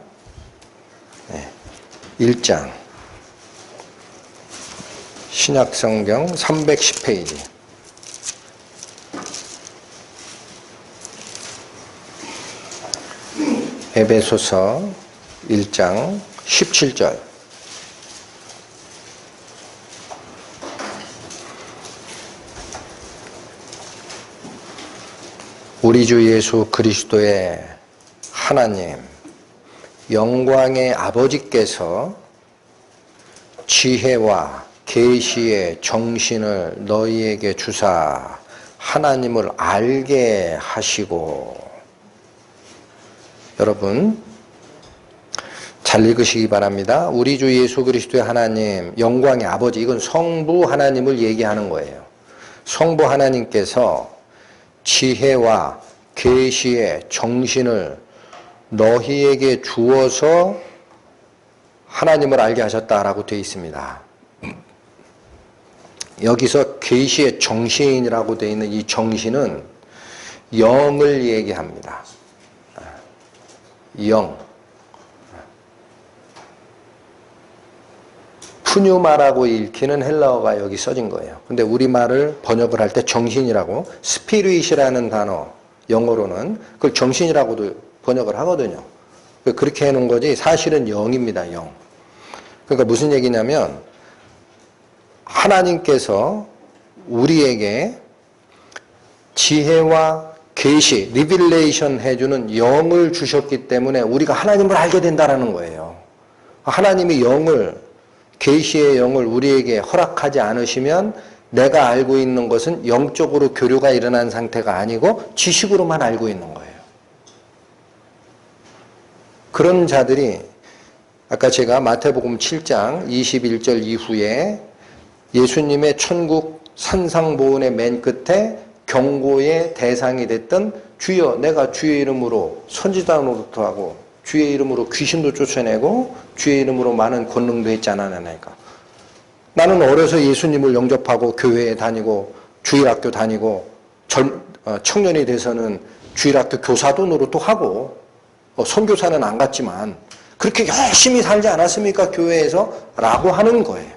S1: 1장 신약성경 310페이지. 에베소서 1장 17절. 우리 주 예수 그리스도의 하나님, 영광의 아버지께서 지혜와 계시의 정신을 너희에게 주사 하나님을 알게 하시고. 여러분 잘 읽으시기 바랍니다. 우리 주 예수 그리스도의 하나님, 영광의 아버지, 이건 성부 하나님을 얘기하는 거예요. 성부 하나님께서 지혜와 계시의 정신을 너희에게 주어서 하나님을 알게 하셨다라고 되어 있습니다. 여기서 계시의 정신이라고 되어 있는 이 정신은 영을 얘기합니다. 영. 푸뉴마라고 읽히는 헬라어가 여기 써진 거예요. 근데 우리말을 번역을 할 때 정신이라고, 스피릿이라는 단어, 영어로는 그걸 정신이라고도 번역을 하거든요. 그렇게 해놓은 거지 사실은 영입니다. 영. 그러니까 무슨 얘기냐면 하나님께서 우리에게 지혜와 계시, 리빌레이션 해주는 영을 주셨기 때문에 우리가 하나님을 알게 된다는 거예요. 하나님이 영을, 계시의 영을 우리에게 허락하지 않으시면 내가 알고 있는 것은 영적으로 교류가 일어난 상태가 아니고 지식으로만 알고 있는 거예요. 그런 자들이 아까 제가 마태복음 7장 21절 이후에 예수님의 천국 산상보훈의 맨 끝에 경고의 대상이 됐던 주여, 내가 주의 이름으로 선지자 노릇하고 주의 이름으로 귀신도 쫓아내고 주의 이름으로 많은 권능도 했지 않았냐니까. 나는 어려서 예수님을 영접하고 교회에 다니고 주일학교 다니고 청년이 돼서는 주일학교 교사도 노릇도 하고 선교사는 안 갔지만 그렇게 열심히 살지 않았습니까? 교회에서? 라고 하는 거예요.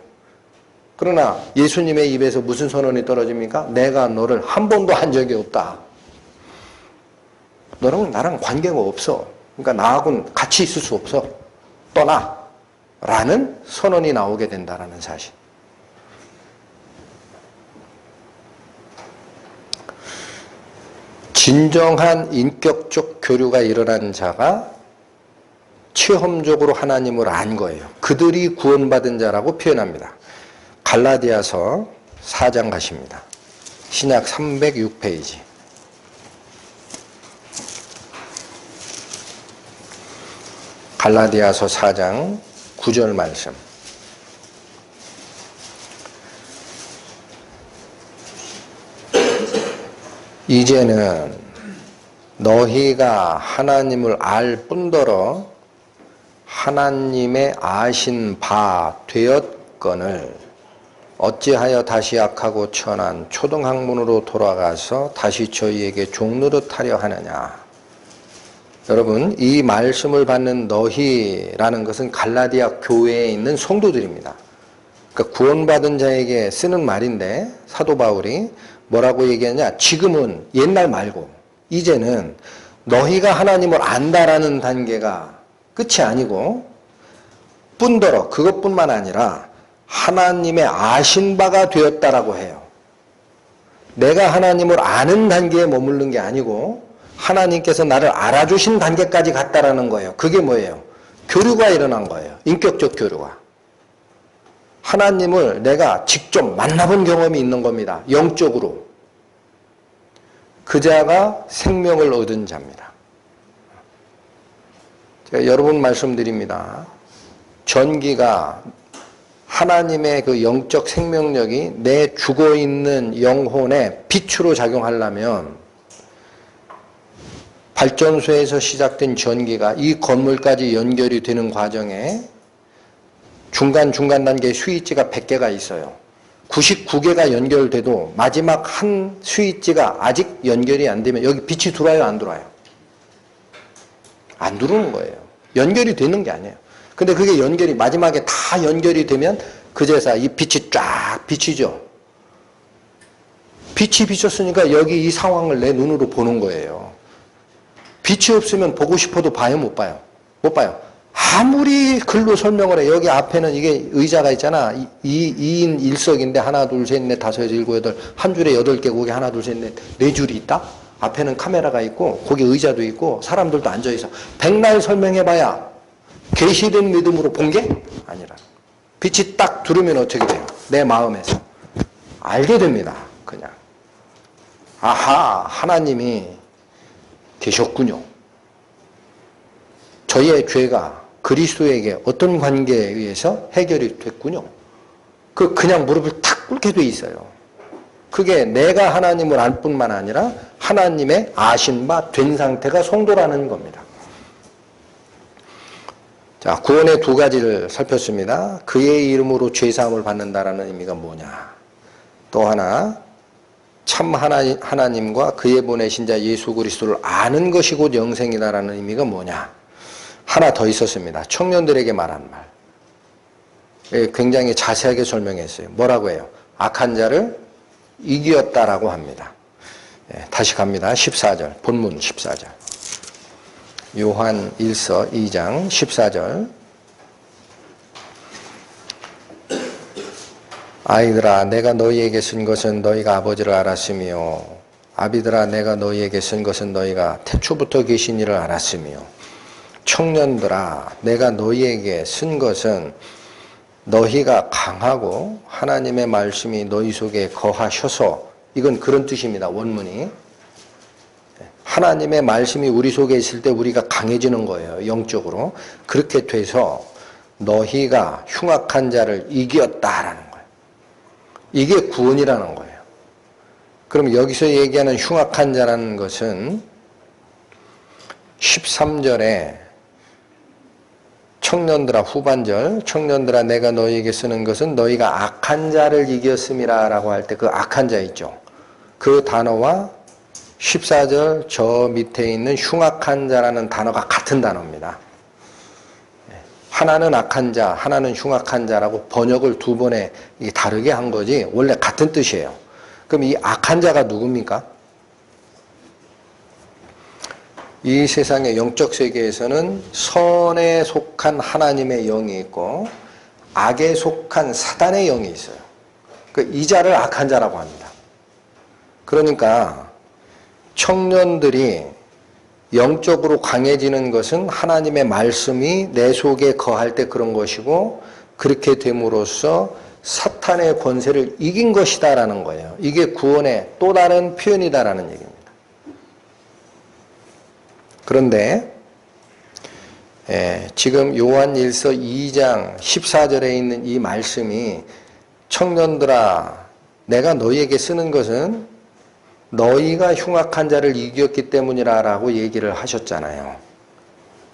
S1: 그러나 예수님의 입에서 무슨 선언이 떨어집니까? 내가 너를 한 번도 한 적이 없다. 너랑 나랑 관계가 없어. 그러니까 나하고는 같이 있을 수 없어. 떠나. 라는 선언이 나오게 된다는 사실. 진정한 인격적 교류가 일어난 자가 체험적으로 하나님을 안 거예요. 그들이 구원받은 자라고 표현합니다. 갈라디아서 4장 가십니다. 신약 306페이지. 갈라디아서 4장 9절 말씀. 이제는 너희가 하나님을 알 뿐더러 하나님의 아신 바 되었거늘 어찌하여 다시 악하고 천한 초등학문으로 돌아가서 다시 저희에게 종노릇 하려 하느냐. 여러분, 이 말씀을 받는 너희라는 것은 갈라디아 교회에 있는 성도들입니다. 그러니까 구원받은 자에게 쓰는 말인데 사도 바울이 뭐라고 얘기하냐? 지금은 옛날 말고 이제는 너희가 하나님을 안다라는 단계가 끝이 아니고 뿐더러 그것뿐만 아니라 하나님의 아신 바가 되었다라고 해요. 내가 하나님을 아는 단계에 머무른 게 아니고 하나님께서 나를 알아주신 단계까지 갔다라는 거예요. 그게 뭐예요? 교류가 일어난 거예요. 인격적 교류가. 하나님을 내가 직접 만나본 경험이 있는 겁니다. 영적으로. 그 자가 생명을 얻은 자입니다. 제가 여러 번 말씀드립니다. 전기가 하나님의 그 영적 생명력이 내 죽어있는 영혼에 빛으로 작용하려면 발전소에서 시작된 전기가 이 건물까지 연결이 되는 과정에 중간 단계 스위치가 100개가 있어요. 99개가 연결돼도 마지막 한 스위치가 아직 연결이 안 되면 여기 빛이 들어와요, 안 들어와요? 안 들어오는 거예요. 연결이 되는 게 아니에요. 근데 그게 연결이 마지막에 다 연결이 되면 그제서 이 빛이 쫙 비치죠. 빛이 비쳤으니까 여기 이 상황을 내 눈으로 보는 거예요. 빛이 없으면 보고 싶어도 봐요, 못 봐요? 못 봐요. 아무리 글로 설명을 해. 여기 앞에는 이게 의자가 있잖아. 2인 1석인데 하나, 둘, 셋, 넷, 다섯, 여섯, 일곱, 여덟. 한 줄에 8개, 거기 하나, 둘, 셋, 넷, 4줄이 있다? 앞에는 카메라가 있고 거기 의자도 있고 사람들도 앉아있어. 백날 설명해봐야 계시된 믿음으로 본 게 아니라 빛이 딱 들으면 어떻게 돼요? 내 마음에서 알게 됩니다. 그냥 아하, 하나님이 계셨군요. 저의 죄가 그리스도에게 어떤 관계에 의해서 해결이 됐군요. 그냥 무릎을 탁 꿇게 돼 있어요. 그게 내가 하나님을 알 뿐만 아니라 하나님의 아신 바 된 상태가 성도라는 겁니다. 자, 구원의 두 가지를 살폈습니다. 그의 이름으로 죄사함을 받는다라는 의미가 뭐냐. 또 하나, 참 하나님과 그의 보내신 자 예수 그리스도를 아는 것이 곧 영생이다라는 의미가 뭐냐. 하나 더 있었습니다. 청년들에게 말한 말. 굉장히 자세하게 설명했어요. 뭐라고 해요? 악한 자를 이기었다라고 합니다. 다시 갑니다. 14절, 본문 14절. 요한 1서 2장 14절. 아이들아, 내가 너희에게 쓴 것은 너희가 아버지를 알았으며, 아비들아, 내가 너희에게 쓴 것은 너희가 태초부터 계신 이를 알았으며, 청년들아, 내가 너희에게 쓴 것은 너희가 강하고 하나님의 말씀이 너희 속에 거하셔서, 이건 그런 뜻입니다. 원문이. 하나님의 말씀이 우리 속에 있을 때 우리가 강해지는 거예요. 영적으로. 그렇게 돼서 너희가 흉악한 자를 이겼다라는 거예요. 이게 구원이라는 거예요. 그럼 여기서 얘기하는 흉악한 자라는 것은 13절에 청년들아 후반절 청년들아 내가 너희에게 쓰는 것은 너희가 악한 자를 이겼음이라 라고 할 때 그 악한 자 있죠. 그 단어와 14절 저 밑에 있는 흉악한 자라는 단어가 같은 단어입니다. 하나는 악한 자, 하나는 흉악한 자라고 번역을 두 번에 다르게 한 거지 원래 같은 뜻이에요. 그럼 이 악한 자가 누굽니까? 이 세상의 영적 세계에서는 선에 속한 하나님의 영이 있고 악에 속한 사단의 영이 있어요. 이 자를 악한 자라고 합니다. 그러니까 청년들이 영적으로 강해지는 것은 하나님의 말씀이 내 속에 거할 때 그런 것이고 그렇게 됨으로써 사탄의 권세를 이긴 것이다라는 거예요. 이게 구원의 또 다른 표현이다라는 얘기입니다. 그런데 지금 요한일서 2장 14절에 있는 이 말씀이 청년들아 내가 너희에게 쓰는 것은 너희가 흉악한 자를 이겼기 때문이라 라고 얘기를 하셨잖아요.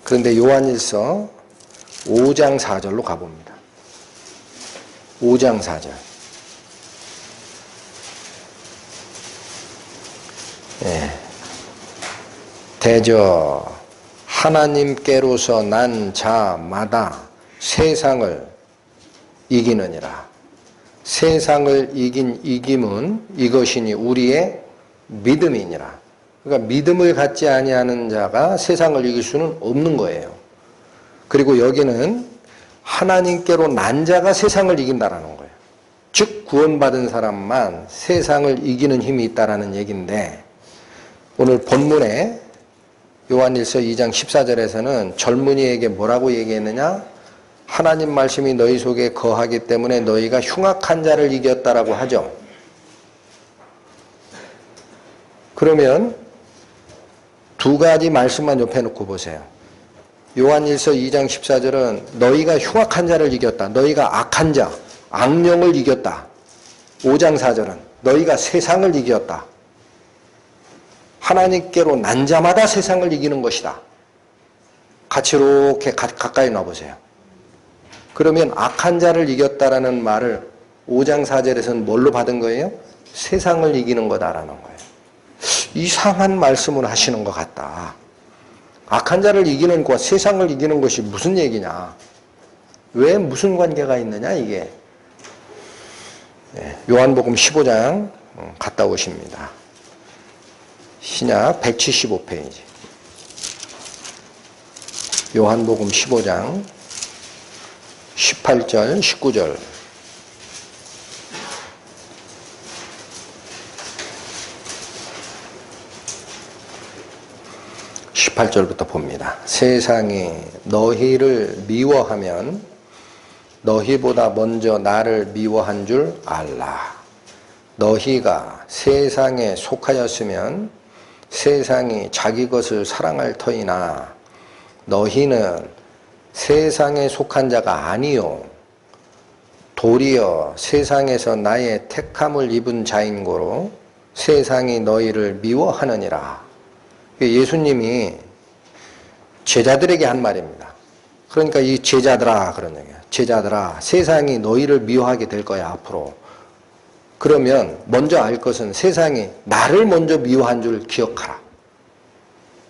S1: 그런데 요한일서 5장 4절로 가봅니다. 5장 4절. 대저 하나님께로서 난 자마다 세상을 이기느니라. 세상을 이긴 이김은 이것이니 우리의 믿음이니라. 그러니까 믿음을 갖지 아니하는 자가 세상을 이길 수는 없는 거예요. 그리고 여기는 하나님께로 난 자가 세상을 이긴다라는 거예요. 즉 구원받은 사람만 세상을 이기는 힘이 있다라는 얘기인데 오늘 본문에 요한일서 2장 14절에서는 젊은이에게 뭐라고 얘기했느냐? 하나님 말씀이 너희 속에 거하기 때문에 너희가 흉악한 자를 이겼다라고 하죠. 그러면 두 가지 말씀만 옆에 놓고 보세요. 요한일서 2장 14절은 너희가 흉악한 자를 이겼다. 너희가 악한 자, 악령을 이겼다. 5장 4절은 너희가 세상을 이겼다. 하나님께로 난 자마다 세상을 이기는 것이다. 같이 이렇게 가까이 놔보세요. 그러면 악한 자를 이겼다라는 말을 5장 4절에서는 뭘로 받은 거예요? 세상을 이기는 거다라는 거예요. 이상한 말씀을 하시는 것 같다. 악한 자를 이기는 것과 세상을 이기는 것이 무슨 얘기냐? 왜 무슨 관계가 있느냐 이게. 요한복음 15장 갔다 오십니다. 신약 175페이지. 요한복음 15장 18절 19절. (18절부터) 봅니다. 세상이 너희를 미워하면 너희보다 먼저 나를 미워한 줄 알라. 너희가 세상에 속하였으면 세상이 자기 것을 사랑할 터이나 너희는 세상에 속한 자가 아니요 도리어 세상에서 나의 택함을 입은 자인고로 세상이 너희를 미워하느니라. 예수님이 제자들에게 한 말입니다. 그러니까 이 제자들아 그런 얘기야. 제자들아 세상이 너희를 미워하게 될 거야 앞으로. 그러면 먼저 알 것은 세상이 나를 먼저 미워한 줄 기억하라.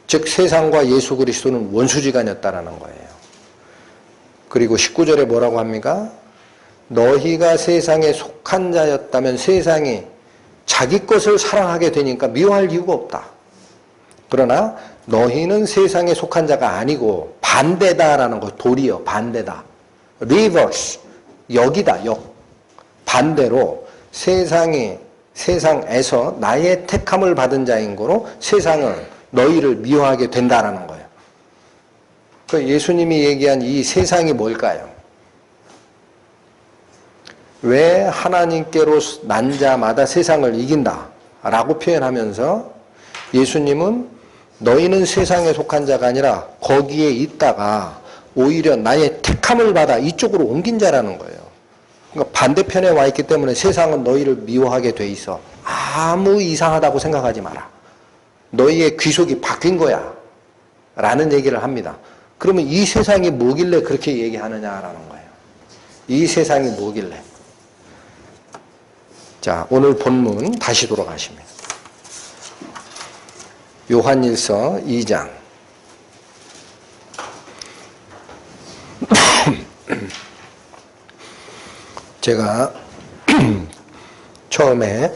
S1: 즉 세상과 예수 그리스도는 원수지간이었다라는 거예요. 그리고 19절에 뭐라고 합니까? 너희가 세상에 속한 자였다면 세상이 자기 것을 사랑하게 되니까 미워할 이유가 없다. 그러나 너희는 세상에 속한 자가 아니고 반대다라는 거. 도리어 반대다. 리버스. 역이다. 역. 반대로 세상에서 나의 택함을 받은 자인 거로 세상은 너희를 미워하게 된다라는 거예요. 그 예수님이 얘기한 이 세상이 뭘까요? 왜 하나님께로 난 자마다 세상을 이긴다 라고 표현하면서 예수님은 너희는 세상에 속한 자가 아니라 거기에 있다가 오히려 나의 택함을 받아 이쪽으로 옮긴 자라는 거예요. 그러니까 반대편에 와 있기 때문에 세상은 너희를 미워하게 돼 있어. 아무 이상하다고 생각하지 마라. 너희의 귀속이 바뀐 거야 라는 얘기를 합니다. 그러면 이 세상이 뭐길래 그렇게 얘기하느냐라는 거예요. 이 세상이 뭐길래. 자, 오늘 본문 다시 돌아가십니다. 요한일서 2장. 제가 처음에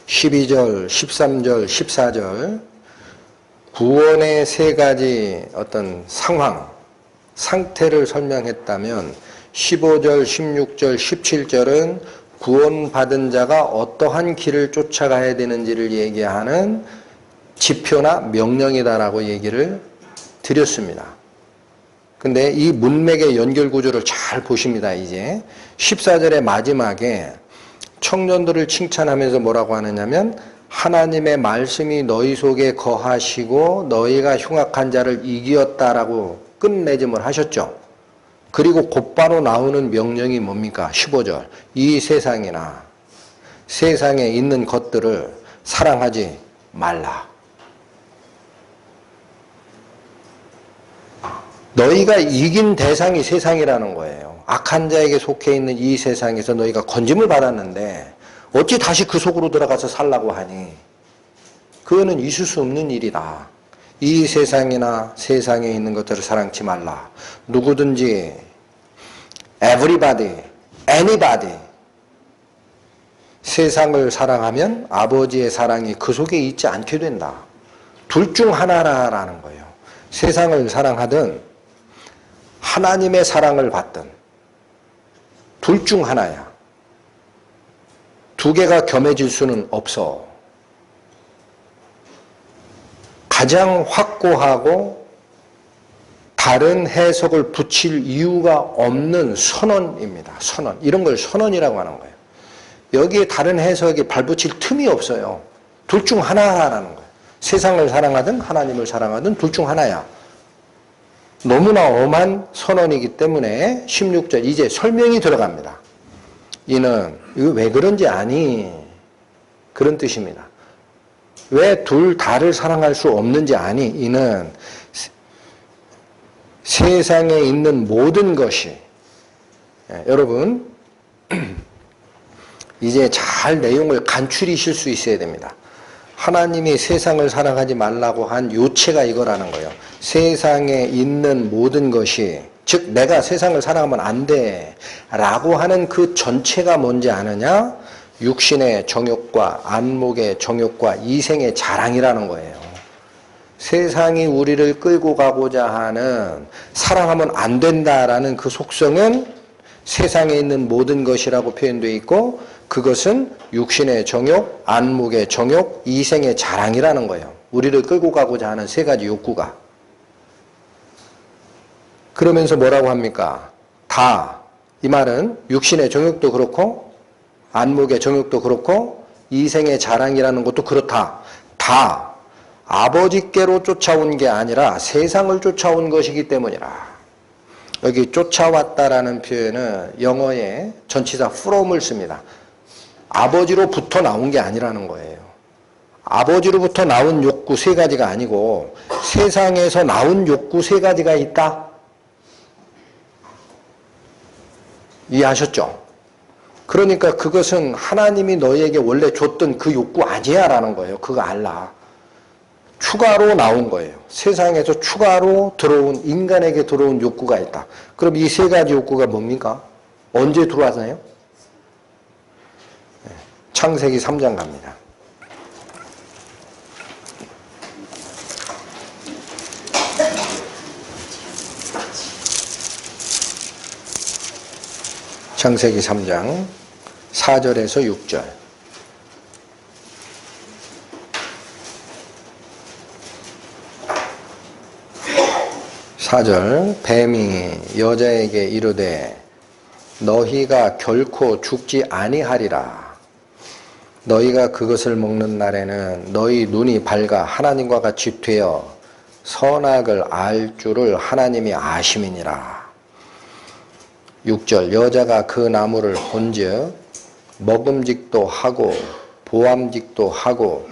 S1: 12절, 13절, 14절 구원의 세 가지 어떤 상태를 설명했다면 15절, 16절, 17절은 구원받은 자가 어떠한 길을 쫓아가야 되는지를 얘기하는 지표나 명령이다라고 얘기를 드렸습니다. 근데 이 문맥의 연결 구조를 잘 보십니다. 이제 14절의 마지막에 청년들을 칭찬하면서 뭐라고 하느냐면 하나님의 말씀이 너희 속에 거하시고 너희가 흉악한 자를 이기었다라고 끝맺음을 하셨죠. 그리고 곧바로 나오는 명령이 뭡니까? 15절. 이 세상이나 세상에 있는 것들을 사랑하지 말라. 너희가 이긴 대상이 세상이라는 거예요. 악한 자에게 속해 있는 이 세상에서 너희가 건짐을 받았는데 어찌 다시 그 속으로 들어가서 살라고 하니? 그거는 있을 수 없는 일이다. 이 세상이나 세상에 있는 것들을 사랑치 말라. 누구든지 everybody, anybody 세상을 사랑하면 아버지의 사랑이 그 속에 있지 않게 된다. 둘 중 하나라는 거예요. 세상을 사랑하든 하나님의 사랑을 받든 둘 중 하나야. 두 개가 겸해질 수는 없어. 가장 확고하고 다른 해석을 붙일 이유가 없는 선언입니다. 선언. 이런 걸 선언이라고 하는 거예요. 여기에 다른 해석이 발붙일 틈이 없어요. 둘 중 하나라는 거예요. 세상을 사랑하든 하나님을 사랑하든 둘 중 하나야. 너무나 엄한 선언이기 때문에 16절 이제 설명이 들어갑니다. 이는 이거 왜 그런지 아니? 그런 뜻입니다. 왜 둘 다를 사랑할 수 없는지 아니? 이는 세상에 있는 모든 것이 여러분 이제 잘 내용을 간추리실 수 있어야 됩니다. 하나님이 세상을 사랑하지 말라고 한 요체가 이거라는 거예요. 세상에 있는 모든 것이, 즉 내가 세상을 사랑하면 안 돼 라고 하는 그 전체가 뭔지 아느냐? 육신의 정욕과 안목의 정욕과 이생의 자랑이라는 거예요. 세상이 우리를 끌고 가고자 하는 사랑하면 안 된다라는 그 속성은 세상에 있는 모든 것이라고 표현되어 있고 그것은 육신의 정욕, 안목의 정욕, 이생의 자랑이라는 거예요. 우리를 끌고 가고자 하는 세 가지 욕구가. 그러면서 뭐라고 합니까? 다. 이 말은 육신의 정욕도 그렇고 안목의 정욕도 그렇고 이생의 자랑이라는 것도 그렇다. 다 아버지께로 쫓아온 게 아니라 세상을 쫓아온 것이기 때문이라. 여기 쫓아왔다라는 표현은 영어에 전치사 from을 씁니다. 아버지로부터 나온 게 아니라는 거예요. 아버지로부터 나온 욕구 세 가지가 아니고 세상에서 나온 욕구 세 가지가 있다. 이해하셨죠? 그러니까 그것은 하나님이 너희에게 원래 줬던 그 욕구 아니야 라는 거예요. 그거 알라. 추가로 나온 거예요. 세상에서 추가로 들어온, 인간에게 들어온 욕구가 있다. 그럼 이 세 가지 욕구가 뭡니까? 언제 들어왔나요? 창세기 3장 갑니다. 창세기 3장 4절에서 6절. 뱀이 여자에게 이르되 너희가 결코 죽지 아니하리라. 너희가 그것을 먹는 날에는 너희 눈이 밝아 하나님과 같이 되어 선악을 알 줄을 하나님이 아심이니라. 6절 여자가 그 나무를 본즉 먹음직도 하고 보암직도 하고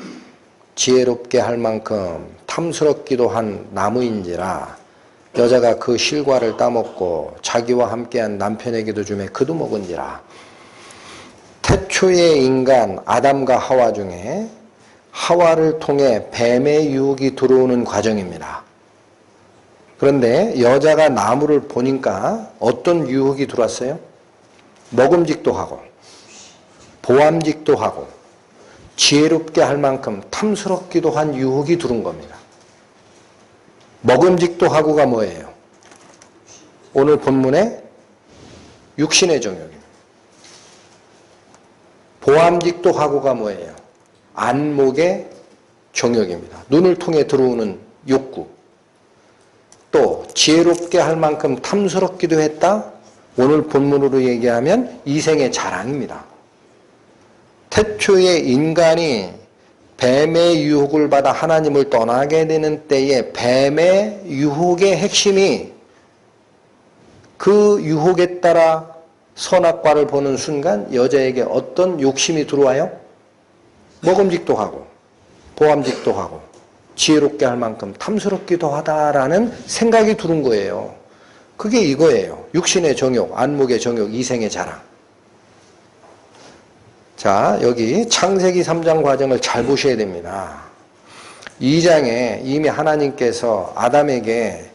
S1: 지혜롭게 할 만큼 탐스럽기도 한 나무인지라 여자가 그 실과를 따먹고 자기와 함께한 남편에게도 주매 그도 먹은지라. 태초의 인간 아담과 하와 중에 하와를 통해 뱀의 유혹이 들어오는 과정입니다. 그런데 여자가 나무를 보니까 어떤 유혹이 들어왔어요? 먹음직도 하고 보암직도 하고 지혜롭게 할 만큼 탐스럽기도 한 유혹이 들어온 겁니다. 먹음직도 하고가 뭐예요? 오늘 본문의 육신의 정욕입니다. 보암직도 하고가 뭐예요? 안목의 정욕입니다. 눈을 통해 들어오는 욕구. 또 지혜롭게 할 만큼 탐스럽기도 했다. 오늘 본문으로 얘기하면 이생의 자랑입니다. 태초에 인간이 뱀의 유혹을 받아 하나님을 떠나게 되는 때에 뱀의 유혹의 핵심이 그 유혹에 따라 선악과를 보는 순간 여자에게 어떤 욕심이 들어와요? 먹음직도 하고 보암직도 하고 지혜롭게 할 만큼 탐스럽기도 하다라는 생각이 들은 거예요. 그게 이거예요. 육신의 정욕, 안목의 정욕, 이생의 자랑. 자, 여기 창세기 3장 과정을 잘 보셔야 됩니다. 2장에 이미 하나님께서 아담에게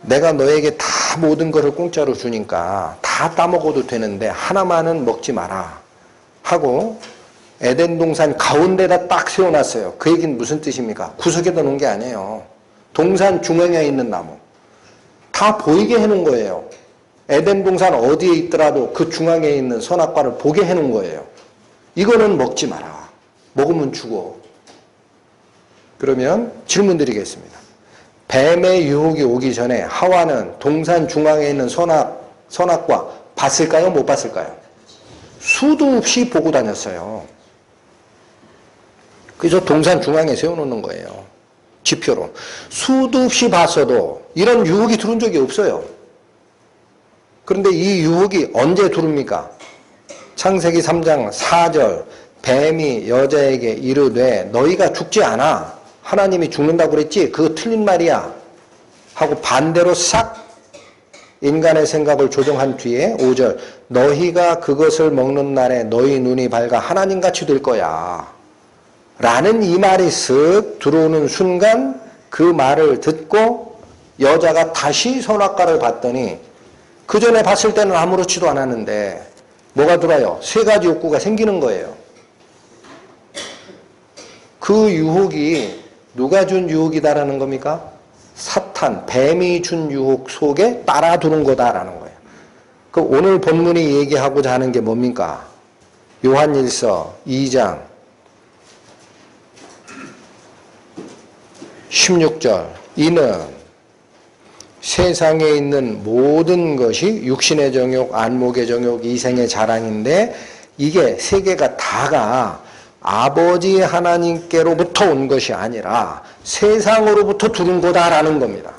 S1: 내가 너에게 다 모든 것을 공짜로 주니까 다 따먹어도 되는데 하나만은 먹지 마라 하고 에덴 동산 가운데다 딱 세워놨어요. 그 얘기는 무슨 뜻입니까? 구석에다 놓은 게 아니에요. 동산 중앙에 있는 나무. 다 보이게 해놓은 거예요. 에덴 동산 어디에 있더라도 그 중앙에 있는 선악과를 보게 해놓은 거예요. 이거는 먹지 마라. 먹으면 죽어. 그러면 질문 드리겠습니다. 뱀의 유혹이 오기 전에 하와는 동산 중앙에 있는 선악과 봤을까요? 못 봤을까요? 수도 없이 보고 다녔어요. 그래서 동산 중앙에 세워놓는 거예요. 지표로. 수도 없이 봤어도 이런 유혹이 들어온 적이 없어요. 그런데 이 유혹이 언제 들어옵니까? 창세기 3장 4절 뱀이 여자에게 이르되 너희가 죽지 않아. 하나님이 죽는다고 그랬지? 그거 틀린 말이야. 하고 반대로 싹 인간의 생각을 조정한 뒤에 5절 너희가 그것을 먹는 날에 너희 눈이 밝아 하나님같이 될 거야. 라는 이 말이 쓱 들어오는 순간 그 말을 듣고 여자가 다시 선악과를 봤더니 그 전에 봤을 때는 아무렇지도 않았는데 뭐가 들어요? 세 가지 욕구가 생기는 거예요. 그 유혹이 누가 준 유혹이다라는 겁니까? 사탄, 뱀이 준 유혹 속에 따라두는 거다라는 거예요. 그 오늘 본문이 얘기하고자 하는 게 뭡니까? 요한일서 2장 16절 이는 세상에 있는 모든 것이 육신의 정욕, 안목의 정욕, 이생의 자랑인데 이게 세 개가 다가 아버지 하나님께로부터 온 것이 아니라 세상으로부터 들은 거다라는 겁니다.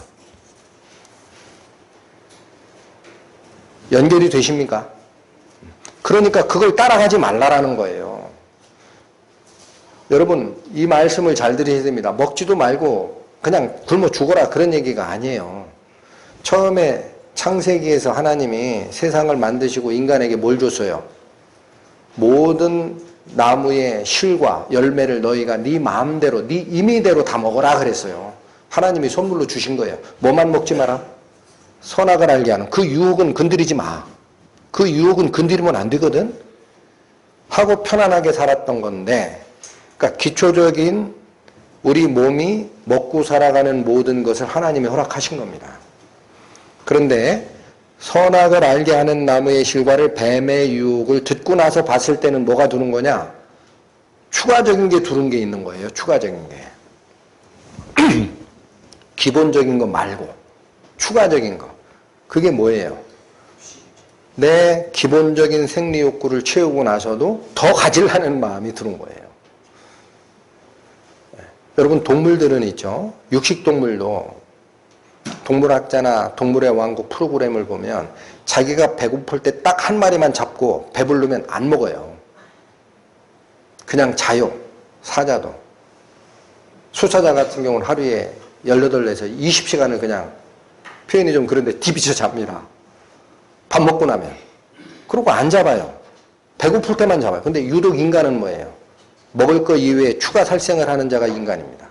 S1: 연결이 되십니까? 그러니까 그걸 따라가지 말라라는 거예요. 여러분 이 말씀을 잘 들으셔야 됩니다. 먹지도 말고 그냥 굶어 죽어라 그런 얘기가 아니에요. 처음에 창세기에서 하나님이 세상을 만드시고 인간에게 뭘 줬어요? 모든 나무의 실과 열매를 너희가 네 마음대로 네 임의대로 다 먹어라 그랬어요. 하나님이 선물로 주신 거예요. 뭐만 먹지 마라? 선악을 알게 하는 그 유혹은 건드리지 마. 그 유혹은 건드리면 안 되거든. 하고 편안하게 살았던 건데 그러니까 기초적인 우리 몸이 먹고 살아가는 모든 것을 하나님이 허락하신 겁니다. 그런데 선악을 알게 하는 나무의 실과를 뱀의 유혹을 듣고 나서 봤을 때는 뭐가 두는 거냐? 추가적인 게 두는 게 있는 거예요. 추가적인 게. 기본적인 거 말고 추가적인 거. 그게 뭐예요? 내 기본적인 생리 욕구를 채우고 나서도 더 가지려는 마음이 드는 거예요. 여러분 동물들은 있죠. 육식동물도 동물학자나 동물의 왕국 프로그램을 보면 자기가 배고플 때 딱 한 마리만 잡고 배부르면 안 먹어요. 그냥 자요. 사자도. 수사자 같은 경우는 하루에 18에서 20시간을 그냥, 표현이 좀 그런데 디비쳐 잡니다. 밥 먹고 나면. 그러고 안 잡아요. 배고플 때만 잡아요. 근데 유독 인간은 뭐예요? 먹을 거 이외에 추가 살생을 하는 자가 인간입니다.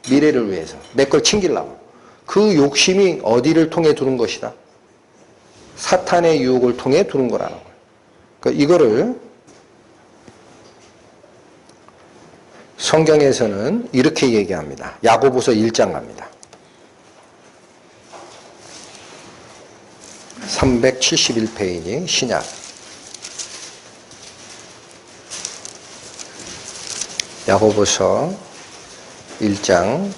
S1: 미래를 위해서. 내 걸 챙기려고. 그 욕심이 어디를 통해 두는 것이다? 사탄의 유혹을 통해 두는 거라는 거예요. 그러니까 이거를 성경에서는 이렇게 얘기합니다. 야고보서 1장 갑니다. 371페이지 신약. 야고보서 1장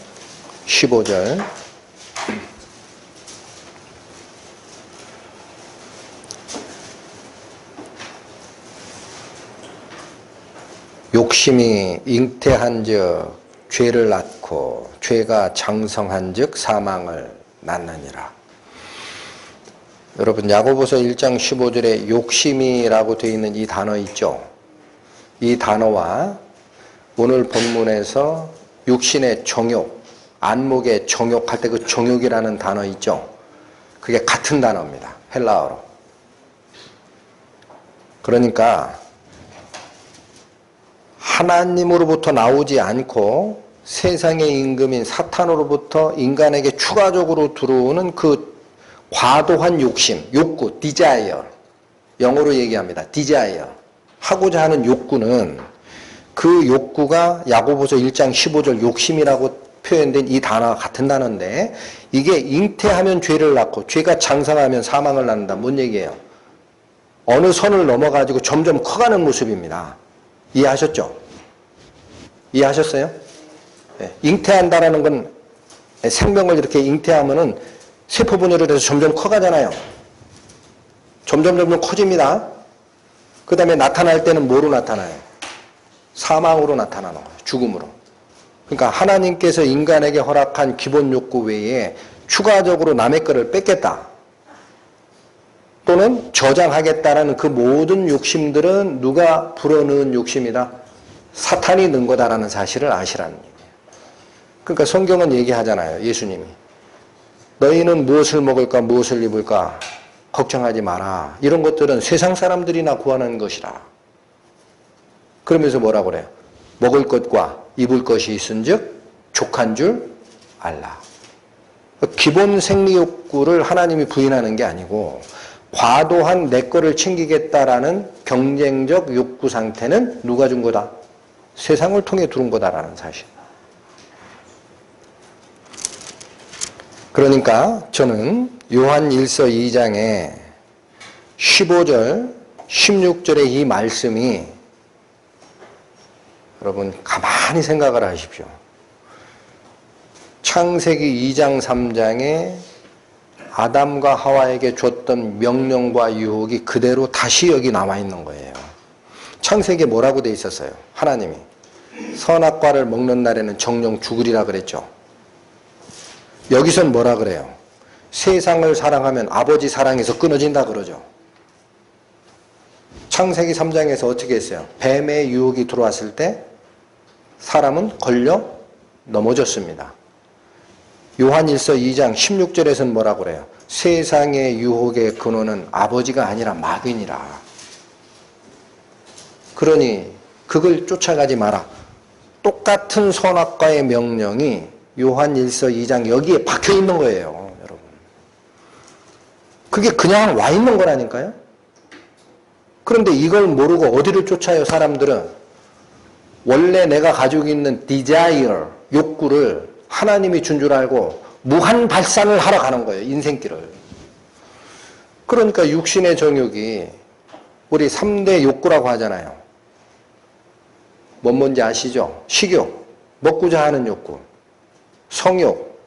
S1: 15절. 욕심이 잉태한즉 죄를 낳고 죄가 장성한즉 사망을 낳느니라. 여러분 야고보서 1장 15절에 욕심이라고 되어 있는 이 단어 있죠. 이 단어와 오늘 본문에서 육신의 정욕, 안목의 정욕할 때 그 정욕이라는 단어 있죠. 그게 같은 단어입니다. 헬라어로. 그러니까 하나님으로부터 나오지 않고 세상의 임금인 사탄으로부터 인간에게 추가적으로 들어오는 그 과도한 욕심, 욕구, desire. 영어로 얘기합니다. desire. 하고자 하는 욕구는 그 욕구가 야고보서 1장 15절 욕심이라고 표현된 이 단어와 같은 단어인데 이게 잉태하면 죄를 낳고 죄가 장성하면 사망을 낳는다. 뭔 얘기예요? 어느 선을 넘어가지고 점점 커가는 모습입니다. 이해하셨죠? 이해하셨어요? 네. 잉태한다라는 건 생명을 이렇게 잉태하면은 세포 분열을 해서 점점 커가잖아요. 점점 커집니다. 그 다음에 나타날 때는 뭐로 나타나요? 사망으로 나타나는 거예요. 죽음으로. 그러니까 하나님께서 인간에게 허락한 기본 욕구 외에 추가적으로 남의 거를 뺏겠다. 또는 저장하겠다라는 그 모든 욕심들은 누가 불어넣은 욕심이다? 사탄이 넣은 거다라는 사실을 아시라는 얘기예요. 그러니까 성경은 얘기하잖아요. 예수님이. 너희는 무엇을 먹을까 무엇을 입을까 걱정하지 마라. 이런 것들은 세상 사람들이나 구하는 것이라. 그러면서 뭐라고 그래요? 먹을 것과 입을 것이 있은즉 족한 줄 알라. 기본 생리욕구를 하나님이 부인하는 게 아니고 과도한 내 거를 챙기겠다라는 경쟁적 욕구 상태는 누가 준 거다? 세상을 통해 두는 거다라는 사실. 그러니까 저는 요한 1서 2장의 15절, 16절의 이 말씀이 여러분 가만히 생각을 하십시오. 창세기 2장 3장에 아담과 하와에게 줬던 명령과 유혹이 그대로 다시 여기 나와 있는 거예요. 창세기에 뭐라고 돼 있었어요? 하나님이 선악과를 먹는 날에는 정령 죽으리라 그랬죠. 여기선 뭐라 그래요? 세상을 사랑하면 아버지 사랑에서 끊어진다 그러죠. 창세기 3장에서 어떻게 했어요? 뱀의 유혹이 들어왔을 때 사람은 걸려 넘어졌습니다. 요한 1서 2장 16절에서는 뭐라고 그래요? 세상의 유혹의 근원은 아버지가 아니라 마귀니라. 그러니 그걸 쫓아가지 마라. 똑같은 선악과의 명령이 요한 1서 2장 여기에 박혀 있는 거예요. 여러분. 그게 그냥 와 있는 거라니까요. 그런데 이걸 모르고 어디를 쫓아요, 사람들은? 원래 내가 가지고 있는 desire, 욕구를 하나님이 준 줄 알고 무한 발산을 하러 가는 거예요, 인생길을. 그러니까 육신의 정욕이 우리 3대 욕구라고 하잖아요. 뭔지 아시죠? 식욕, 먹고자 하는 욕구, 성욕,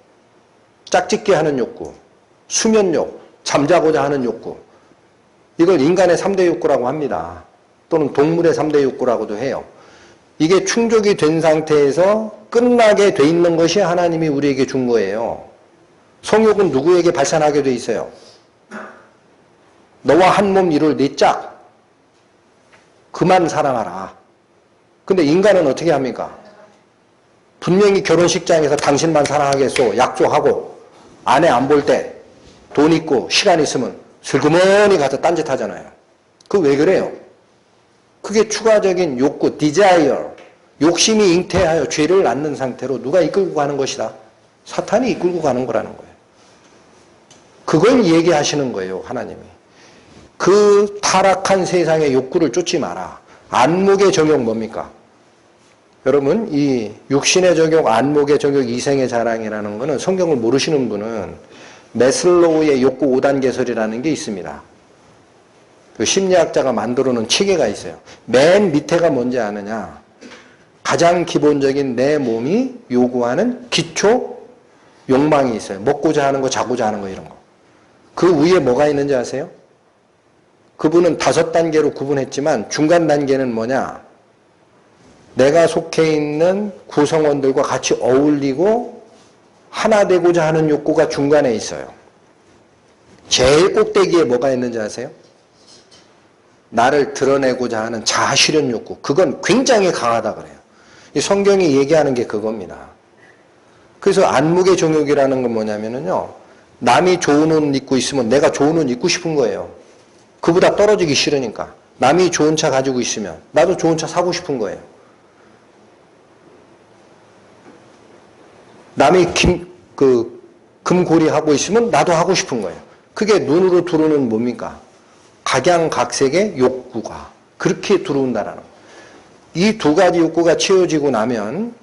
S1: 짝짓기 하는 욕구, 수면욕, 잠자고자 하는 욕구. 이걸 인간의 3대 욕구라고 합니다. 또는 동물의 3대 욕구라고도 해요. 이게 충족이 된 상태에서 끝나게 돼 있는 것이 하나님이 우리에게 준 거예요. 성욕은 누구에게 발산하게 돼 있어요? 너와 한 몸 이룰 네 짝. 그만 사랑하라. 근데 인간은 어떻게 합니까? 분명히 결혼식장에서 당신만 사랑하겠소 약속하고 아내 안 볼 때 돈 있고 시간 있으면 슬그머니 가서 딴짓 하잖아요. 그 왜 그래요? 그게 추가적인 욕구, desire, 욕심이 잉태하여 죄를 낳는 상태로 누가 이끌고 가는 것이다. 사탄이 이끌고 가는 거라는 거예요. 그걸 얘기하시는 거예요, 하나님이. 그 타락한 세상의 욕구를 쫓지 마라. 안목의 정욕 뭡니까? 여러분, 이 육신의 정욕, 안목의 정욕, 이생의 자랑이라는 거는 성경을 모르시는 분은 매슬로우의 욕구 5단계설이라는 게 있습니다. 그 심리학자가 만들어 놓은 체계가 있어요. 맨 밑에가 뭔지 아느냐? 가장 기본적인 내 몸이 요구하는 기초 욕망이 있어요. 먹고자 하는 거, 자고자 하는 거 이런 거. 그 위에 뭐가 있는지 아세요? 그분은 5단계로 구분했지만 중간 단계는 뭐냐? 내가 속해 있는 구성원들과 같이 어울리고 하나 되고자 하는 욕구가 중간에 있어요. 제일 꼭대기에 뭐가 있는지 아세요? 나를 드러내고자 하는 자아실현 욕구. 그건 굉장히 강하다 그래요. 이 성경이 얘기하는 게 그겁니다. 그래서 안목의 정욕이라는 건 뭐냐면요. 남이 좋은 옷 입고 있으면 내가 좋은 옷 입고 싶은 거예요. 그보다 떨어지기 싫으니까. 남이 좋은 차 가지고 있으면 나도 좋은 차 사고 싶은 거예요. 남이 금고리 하고 있으면 나도 하고 싶은 거예요. 그게 눈으로 들어오는 뭡니까? 각양각색의 욕구가 그렇게 들어온다라는 거예요. 이 두 가지 욕구가 채워지고 나면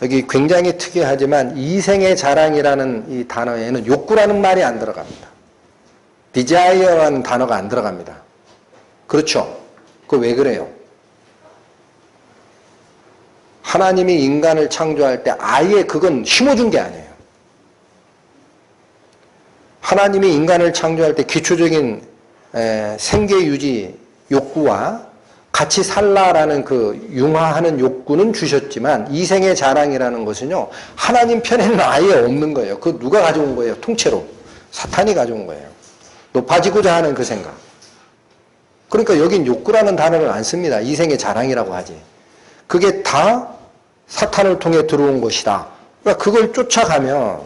S1: 여기 굉장히 특이하지만 이생의 자랑이라는 이 단어에는 욕구라는 말이 안 들어갑니다. desire라는 단어가 안 들어갑니다. 그렇죠? 그거 왜 그래요? 하나님이 인간을 창조할 때 아예 그건 심어준 게 아니에요. 하나님이 인간을 창조할 때 기초적인 생계유지 욕구와 같이 살라라는 그 융화하는 욕구는 주셨지만 이생의 자랑이라는 것은요. 하나님 편에는 아예 없는 거예요. 그거 누가 가져온 거예요? 통째로. 사탄이 가져온 거예요. 높아지고자 하는 그 생각. 그러니까 여긴 욕구라는 단어를 안 씁니다. 이생의 자랑이라고 하지. 그게 다 사탄을 통해 들어온 것이다. 그러니까 그걸 쫓아가면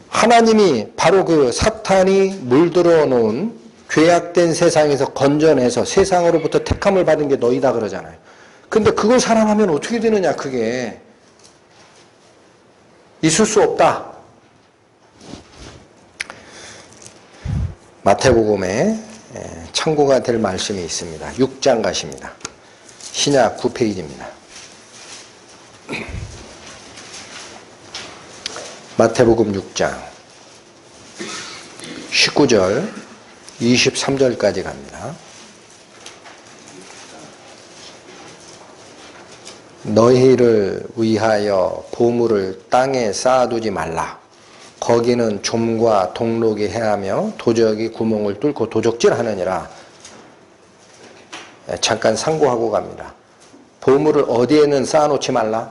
S1: 하나님이 바로 그 사탄이 물들어 놓은 죄악된 세상에서 건져내서 세상으로부터 택함을 받은 게 너희다 그러잖아요. 근데 그걸 사랑하면 어떻게 되느냐 그게. 있을 수 없다. 마태복음에 참고가 될 말씀이 있습니다. 6장 가십니다. 신약 9페이지입니다. 마태복음 6장 19절 23절까지 갑니다. 너희를 위하여 보물을 땅에 쌓아두지 말라. 거기는 좀과 동록이 해하며 도적이 구멍을 뚫고 도적질하느니라. 잠깐 상고하고 갑니다. 보물을 어디에는 쌓아놓지 말라?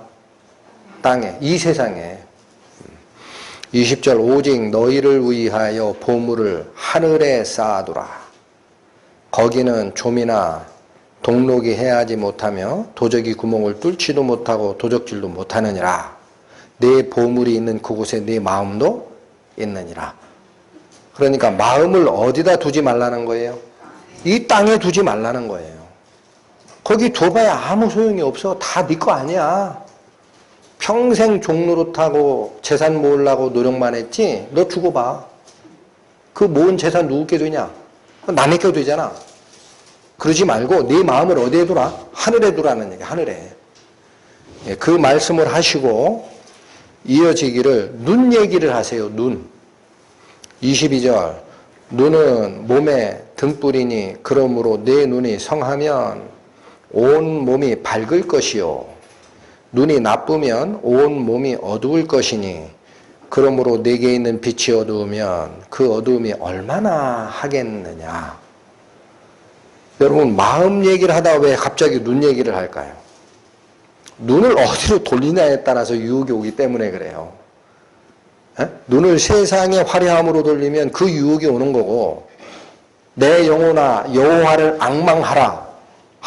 S1: 땅에, 이 세상에. 20절 오직 너희를 위하여 보물을 하늘에 쌓아두라. 거기는 좀이나 동록이 해하지 못하며 도적이 구멍을 뚫지도 못하고 도적질도 못하느니라. 네 보물이 있는 그곳에 네 마음도 있느니라. 그러니까 마음을 어디다 두지 말라는 거예요? 이 땅에 두지 말라는 거예요. 거기 둬봐야 아무 소용이 없어. 다 네 거 아니야. 평생 종노릇하고 재산 모으려고 노력만 했지 너 주고 봐. 그 모은 재산 누구께 되냐? 남의 게 되잖아. 그러지 말고 네 마음을 어디에 두라? 하늘에 두라는 얘기. 하늘에. 그 말씀을 하시고 이어지기를 눈 얘기를 하세요. 눈. 22절 눈은 몸의 등불이니 그러므로 내 눈이 성하면 온 몸이 밝을 것이요 눈이 나쁘면 온 몸이 어두울 것이니 그러므로 내게 있는 빛이 어두우면 그 어두움이 얼마나 하겠느냐. 여러분 마음 얘기를 하다가 왜 갑자기 눈 얘기를 할까요? 눈을 어디로 돌리냐에 따라서 유혹이 오기 때문에 그래요. 눈을 세상의 화려함으로 돌리면 그 유혹이 오는 거고 내 영혼아 여호와를 앙망하라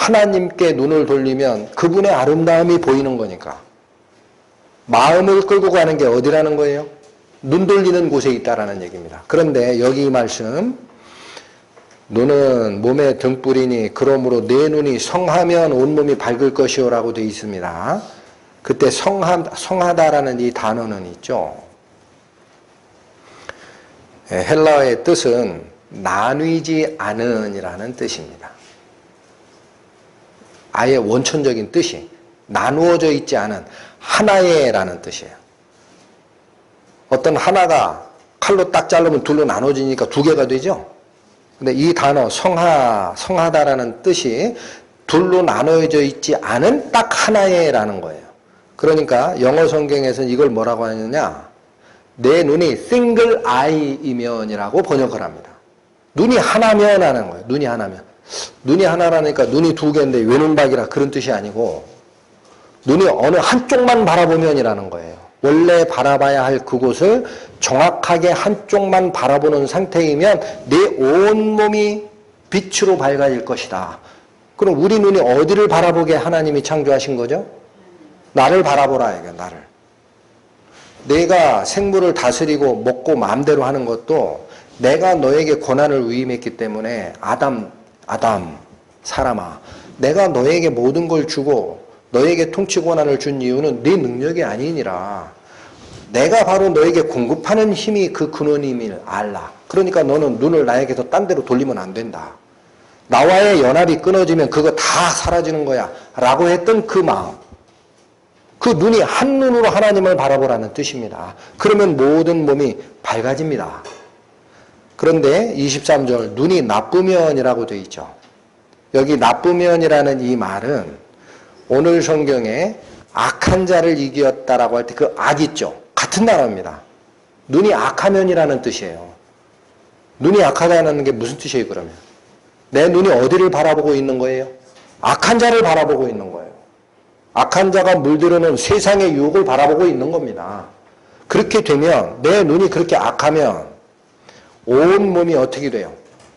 S1: 하나님께 눈을 돌리면 그분의 아름다움이 보이는 거니까. 마음을 끌고 가는 게 어디라는 거예요? 눈 돌리는 곳에 있다라는 얘기입니다. 그런데 여기 이 말씀, 눈은 몸의 등불이니 그러므로 내 눈이 성하면 온몸이 밝을 것이오라고 되어 있습니다. 그때 성하다라는 이 단어는 있죠. 헬라어의 뜻은 나뉘지 않은이라는 뜻입니다. 아예 원천적인 뜻이 나누어져 있지 않은 하나의라는 뜻이에요. 어떤 하나가 칼로 딱 자르면 둘로 나눠지니까 두 개가 되죠. 근데 이 단어 성하다라는 뜻이 둘로 나눠져 있지 않은 딱 하나의라는 거예요. 그러니까 영어 성경에서는 이걸 뭐라고 하느냐, 내 눈이 single eye이면이라고 번역을 합니다. 눈이 하나면 하는 거예요. 눈이 하나면. 눈이 하나라니까 눈이 두 개인데 외눈박이라 그런 뜻이 아니고 눈이 어느 한쪽만 바라보면이라는 거예요. 원래 바라봐야 할 그곳을 정확하게 한쪽만 바라보는 상태이면 내 온몸이 빛으로 밝아질 것이다. 그럼 우리 눈이 어디를 바라보게 하나님이 창조하신 거죠? 나를 바라보라 이게 나를. 내가 생물을 다스리고 먹고 마음대로 하는 것도 내가 너에게 권한을 위임했기 때문에 아담 사람아, 내가 너에게 모든 걸 주고 너에게 통치 권한을 준 이유는 네 능력이 아니니라. 내가 바로 너에게 공급하는 힘이 그 근원임을 알라. 그러니까 너는 눈을 나에게서 딴 데로 돌리면 안 된다. 나와의 연합이 끊어지면 그거 다 사라지는 거야 라고 했던 그 마음, 그 눈이 한눈으로 하나님을 바라보라는 뜻입니다. 그러면 모든 몸이 밝아집니다. 그런데 23절 눈이 나쁘면이라고 되어 있죠. 여기 나쁘면이라는 이 말은 오늘 성경에 악한 자를 이기었다라고 할 때 그 악 있죠. 같은 단어입니다. 눈이 악하면이라는 뜻이에요. 눈이 악하다는 게 무슨 뜻이에요 그러면? 내 눈이 어디를 바라보고 있는 거예요? 악한 자를 바라보고 있는 거예요. 악한 자가 물들어는 세상의 유혹을 바라보고 있는 겁니다. 그렇게 되면 내 눈이 그렇게 악하면 온 몸이 어떻게 돼요?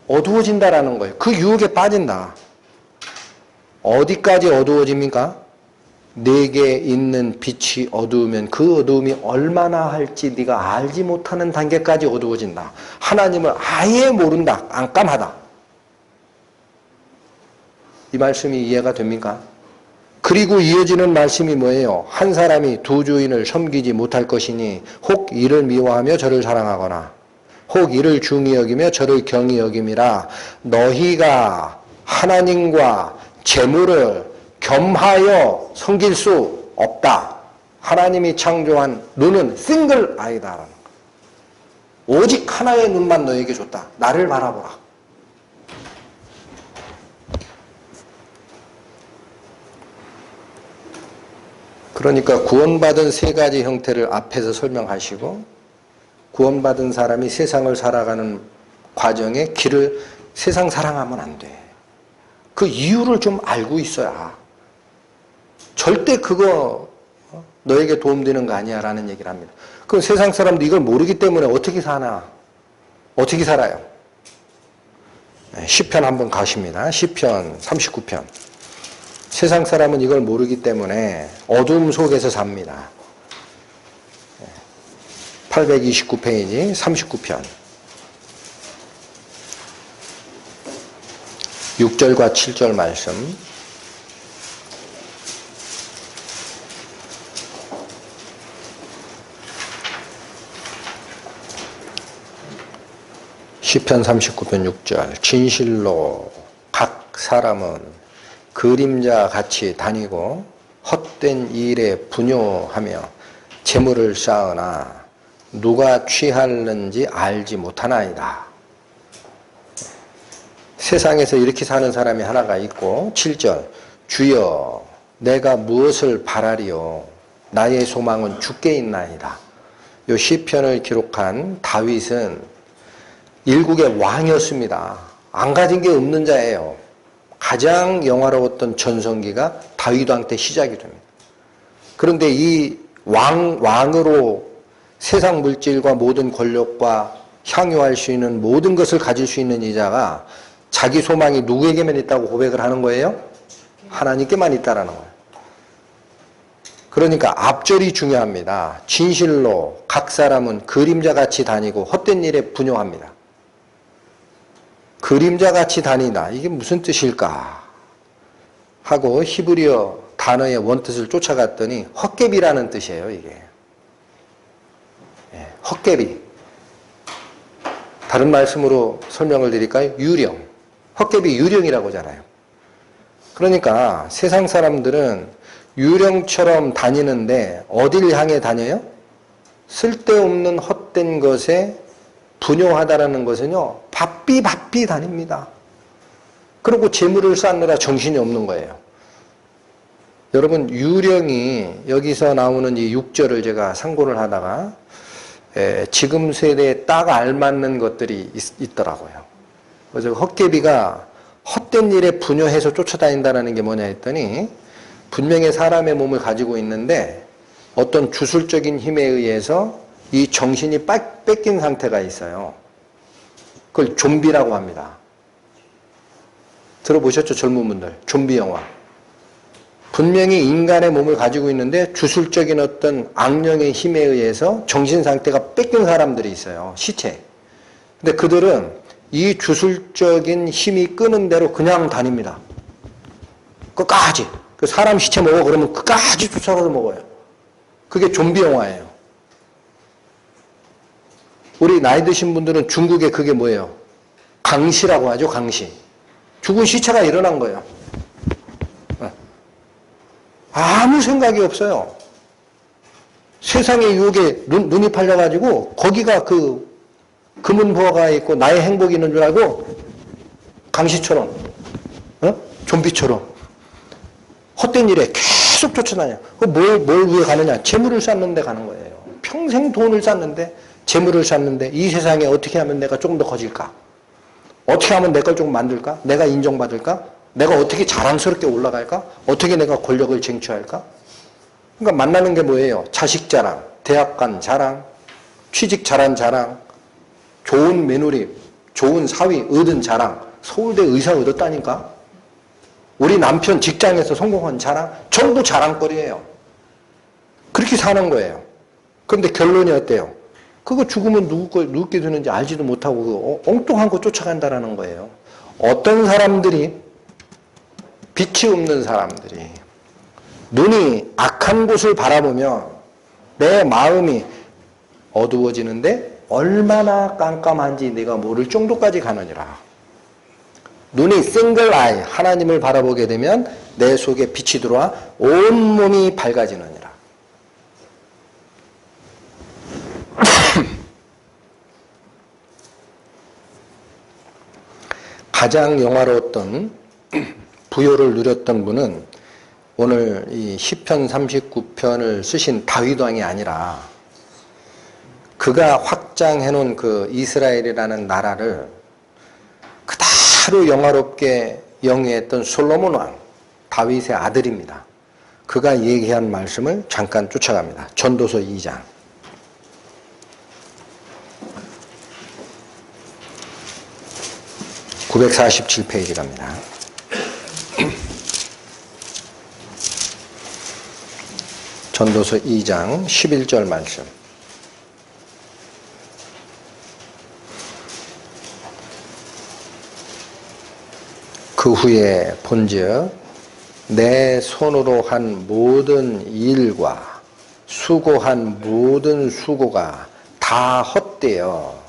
S1: 어두워진다라는 거예요. 그 유혹에 빠진다. 어디까지 어두워집니까? 내게 있는 빛이 어두우면 그 어두움이 얼마나 할지 네가 알지 못하는 단계까지 어두워진다. 하나님을 아예 모른다. 깜깜하다. 이 말씀이 이해가 됩니까? 그리고 이어지는 말씀이 뭐예요? 한 사람이 두 주인을 섬기지 못할 것이니 혹 이를 미워하며 저를 사랑하거나 혹 이를 중히 여기며 저를 경히 여김이라. 너희가 하나님과 재물을 겸하여 섬길 수 없다. 하나님이 창조한 눈은 싱글 아이다라는 거. 오직 하나의 눈만 너에게 줬다. 나를 바라보라. 그러니까 구원받은 세 가지 형태를 앞에서 설명하시고 구원받은 사람이 세상을 살아가는 과정에 길을 세상 사랑하면 안 돼. 그 이유를 좀 알고 있어야. 절대 그거 너에게 도움되는 거 아니야 라는 얘기를 합니다. 그럼 세상 사람도 이걸 모르기 때문에 어떻게 사나? 어떻게 살아요? 시편 한번 가십니다. 시편 39편. 세상 사람은 이걸 모르기 때문에 어둠 속에서 삽니다. 829페이지 39편 6절과 7절 말씀. 시편 39편 6절. 진실로 각 사람은 그림자 같이 다니고 헛된 일에 분요하며 재물을 쌓으나 누가 취하는지 알지 못하나이다. 세상에서 이렇게 사는 사람이 하나가 있고 7절. 주여 내가 무엇을 바라리요? 나의 소망은 주께 있나이다. 이 시편을 기록한 다윗은 일국의 왕이었습니다. 안 가진 게 없는 자예요. 가장 영화로웠던 전성기가 다윗 왕 때 시작이 됩니다. 그런데 이 왕으로 세상 물질과 모든 권력과 향유할 수 있는 모든 것을 가질 수 있는 이 자가 자기 소망이 누구에게만 있다고 고백을 하는 거예요? 하나님께만 있다라는 거예요. 그러니까 앞절이 중요합니다. 진실로 각 사람은 그림자같이 다니고 헛된 일에 분용합니다. 그림자같이 다니다. 이게 무슨 뜻일까? 하고 히브리어 단어의 원뜻을 쫓아갔더니 헛개비라는 뜻이에요, 이게. 헛개비. 다른 말씀으로 설명을 드릴까요? 유령. 헛개비 유령이라고 하잖아요. 그러니까 세상 사람들은 유령처럼 다니는데 어딜 향해 다녀요? 쓸데없는 헛된 것에 분용하다라는 것은요, 바삐 다닙니다. 그리고 재물을 쌓느라 정신이 없는 거예요. 여러분, 유령이 여기서 나오는 이 6절을 제가 상고를 하다가 지금 세대에 딱 알맞는 것들이 있더라고요. 그래서 헛개비가 헛된 일에 분여해서 쫓아다닌다는 게 뭐냐 했더니 분명히 사람의 몸을 가지고 있는데 어떤 주술적인 힘에 의해서 이 정신이 뺏긴 상태가 있어요. 그걸 좀비라고 합니다. 들어보셨죠? 젊은 분들. 좀비 영화. 분명히 인간의 몸을 가지고 있는데 주술적인 어떤 악령의 힘에 의해서 정신 상태가 뺏긴 사람들이 있어요. 시체. 근데 그들은 이 주술적인 힘이 끄는 대로 그냥 다닙니다. 끝까지. 그 사람 시체 먹어 그러면 끝까지 쫓아가서 먹어요. 그게 좀비 영화예요. 우리 나이 드신 분들은 중국에 그게 뭐예요? 강시라고 하죠. 강시. 죽은 시체가 일어난 거예요. 아무 생각이 없어요. 세상의 유혹에 눈이 팔려가지고 거기가 그 금은 부화가 있고 나의 행복이 있는 줄 알고 강시처럼 좀비처럼 헛된 일에 계속 쫓아다녀. 뭘 위해 가느냐? 재물을 쌓는 데 가는 거예요. 평생 돈을 쌓는데 재물을 쌓는데 이 세상에 어떻게 하면 내가 조금 더 커질까? 어떻게 하면 내 걸 좀 만들까? 내가 인정받을까? 내가 어떻게 자랑스럽게 올라갈까? 어떻게 내가 권력을 쟁취할까? 그러니까 만나는 게 뭐예요? 자식 자랑, 대학 간 자랑, 취직 잘한 자랑, 좋은 며느리, 좋은 사위 얻은 자랑, 서울대 의사 얻었다니까? 우리 남편 직장에서 성공한 자랑, 전부 자랑거리예요. 그렇게 사는 거예요. 그런데 결론이 어때요? 그거 죽으면 누구께 두는지 알지도 못하고 엉뚱한 거 쫓아간다라는 거예요. 어떤 사람들이 빛이 없는 사람들이 눈이 악한 곳을 바라보면 내 마음이 어두워지는데 얼마나 깜깜한지 내가 모를 정도까지 가느니라. 눈이 싱글 아이 하나님을 바라보게 되면 내 속에 빛이 들어와 온몸이 밝아지느니라. 가장 영화로웠던 부요를 누렸던 분은 오늘 이 시편 39편을 쓰신 다윗 왕이 아니라 그가 확장해 놓은 그 이스라엘이라는 나라를 그대로 영화롭게 영위했던 솔로몬 왕, 다윗의 아들입니다. 그가 얘기한 말씀을 잠깐 쫓아갑니다. 전도서 2장. (947페이지) 갑니다. 전도서 2장 11절 말씀. 그 후에 본즉 내 손으로 한 모든 일과 수고한 모든 수고가 다 헛되어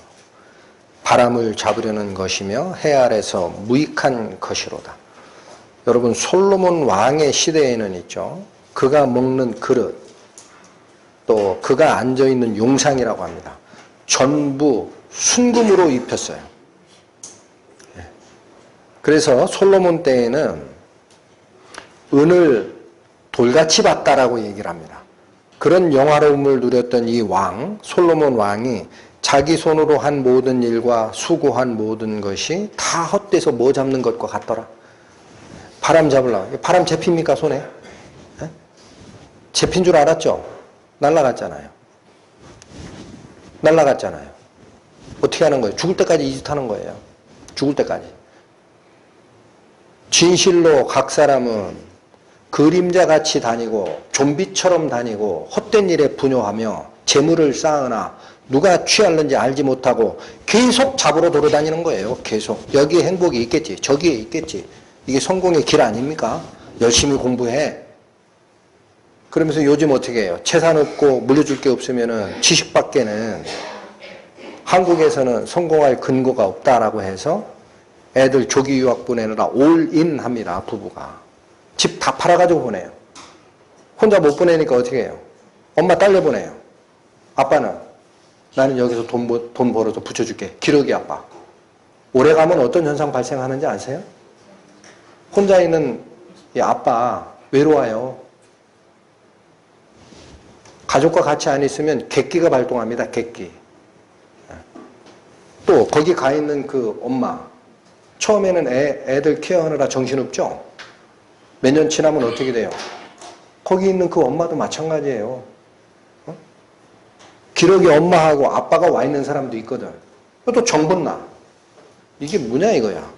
S1: 바람을 잡으려는 것이며 해 아래서 무익한 것이로다. 여러분, 솔로몬 왕의 시대에는 있죠. 그가 먹는 그릇, 또 그가 앉아있는 용상이라고 합니다. 전부 순금으로 입혔어요. 그래서 솔로몬 때에는 은을 돌같이 봤다라고 얘기를 합니다. 그런 영화로움을 누렸던 이 왕, 솔로몬 왕이 자기 손으로 한 모든 일과 수고한 모든 것이 다 헛돼서 뭐 잡는 것과 같더라. 바람 잡으려고. 바람 잡힙니까, 손에? 잡힌 줄 알았죠? 날아갔잖아요. 날아갔잖아요. 어떻게 하는 거예요? 죽을 때까지 이 짓 하는 거예요. 죽을 때까지. 진실로 각 사람은 그림자같이 다니고 좀비처럼 다니고 헛된 일에 분요하며 재물을 쌓으나 누가 취할는지 알지 못하고 계속 잡으러 돌아다니는 거예요. 계속. 여기에 행복이 있겠지. 저기에 있겠지. 이게 성공의 길 아닙니까? 열심히 공부해. 그러면서 요즘 어떻게 해요? 재산 없고 물려줄 게 없으면은 지식밖에는 한국에서는 성공할 근거가 없다라고 해서 애들 조기 유학 보내느라 올인 합니다. 부부가. 집 다 팔아가지고 보내요. 혼자 못 보내니까 어떻게 해요? 엄마 딸려 보내요. 아빠는 나는 여기서 돈 벌어서 붙여줄게. 기러기 아빠. 오래 가면 어떤 현상 발생하는지 아세요? 혼자 있는 이 아빠 외로워요. 가족과 같이 안 있으면 객기가 발동합니다. 객기. 또 거기 가 있는 그 엄마. 처음에는 애들 케어하느라 정신없죠? 몇 년 지나면 어떻게 돼요? 거기 있는 그 엄마도 마찬가지예요. 기러기 엄마하고 아빠가 와 있는 사람도 있거든. 또 정분나. 이게 뭐냐 이거야.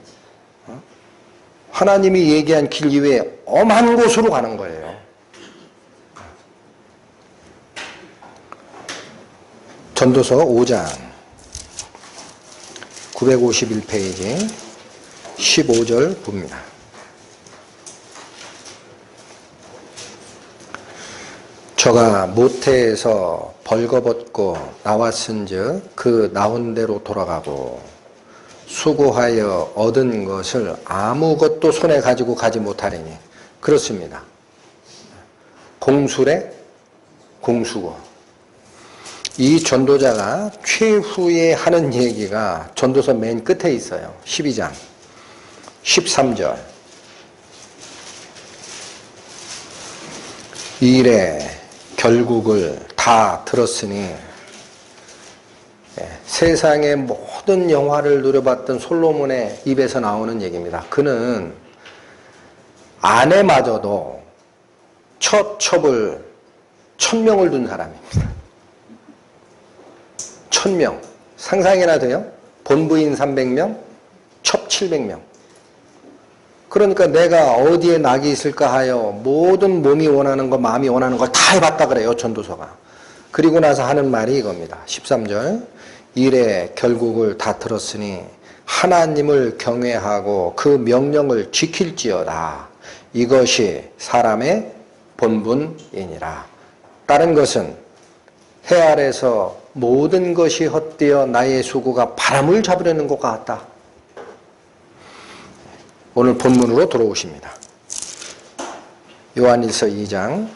S1: 하나님이 얘기한 길 이외에 엄한 곳으로 가는 거예요. 전도서 5장 951페이지 15절 봅니다. 저가 모태에서 벌거벗고 나왔은즉 그 나온 대로 돌아가고 수고하여 얻은 것을 아무것도 손에 가지고 가지 못하리니 그렇습니다. 공술의 공수고. 이 전도자가 최후에 하는 얘기가 전도서 맨 끝에 있어요. 12장 13절. 이 일의 결국을 다 들었으니 세상의 모든 영화를 누려봤던 솔로몬의 입에서 나오는 얘기입니다. 그는 아내마저도 첫 첩을 1000명을 둔 사람입니다. 1000명. 상상이나 돼요? 본부인 300명, 첩 700명. 그러니까 내가 어디에 낙이 있을까 하여 모든 몸이 원하는 거, 마음이 원하는 걸 다 해봤다 그래요. 전도서가. 그리고 나서 하는 말이 이겁니다. 13절. 일의 결국을 다 들었으니 하나님을 경외하고 그 명령을 지킬지어다. 이것이 사람의 본분이니라. 다른 것은 해 아래서 모든 것이 헛되어 나의 수고가 바람을 잡으려는 것 같다. 오늘 본문으로 돌아오십니다. 요한일서 2장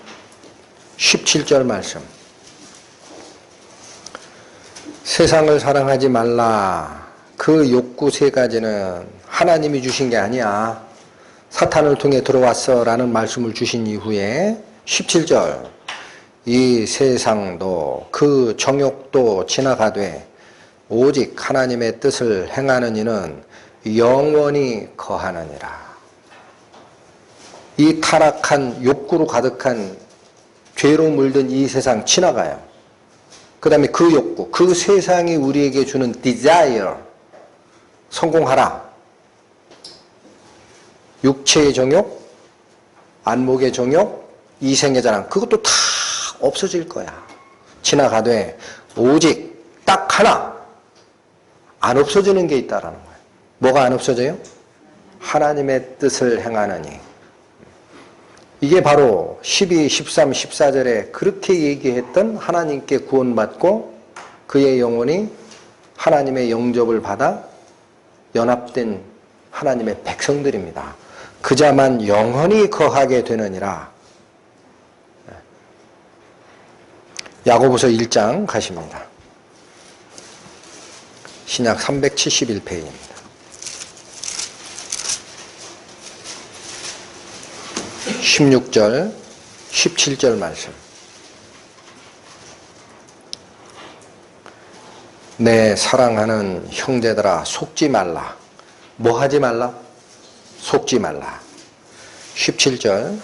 S1: 17절 말씀. 세상을 사랑하지 말라. 그 욕구 세 가지는 하나님이 주신 게 아니야. 사탄을 통해 들어왔어 라는 말씀을 주신 이후에 17절. 이 세상도 그 정욕도 지나가되 오직 하나님의 뜻을 행하는 이는 영원히 거하느니라. 이 타락한 욕구로 가득한 죄로 물든 이 세상 지나가요. 그 다음에 그 욕구, 그 세상이 우리에게 주는 desire, 성공하라. 육체의 정욕, 안목의 정욕, 이생의 자랑, 그것도 다 없어질 거야. 지나가되 오직 딱 하나 안 없어지는 게 있다라는 거예요. 뭐가 안 없어져요? 하나님의 뜻을 행하느니. 이게 바로 12, 13, 14절에 그렇게 얘기했던 하나님께 구원받고 그의 영혼이 하나님의 영접을 받아 연합된 하나님의 백성들입니다. 그자만 영원히 거하게 되느니라. 야고보서 1장 가십니다. 신약 371페이지입니다. 16절, 17절 말씀. 내 사랑하는 형제들아 속지 말라. 뭐 하지 말라? 속지 말라. 17절.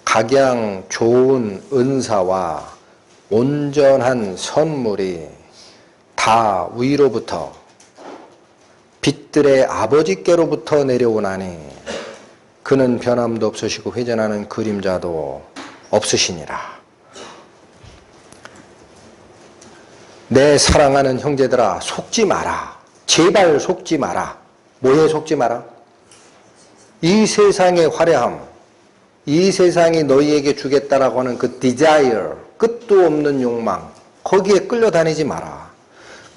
S1: 각양 좋은 은사와 온전한 선물이 다 위로부터 빛들의 아버지께로부터 내려오나니 그는 변함도 없으시고 회전하는 그림자도 없으시니라. 내 사랑하는 형제들아, 속지 마라. 제발 속지 마라. 뭐에 속지 마라? 이 세상의 화려함, 이 세상이 너희에게 주겠다라고 하는 그 desire, 끝도 없는 욕망, 거기에 끌려다니지 마라.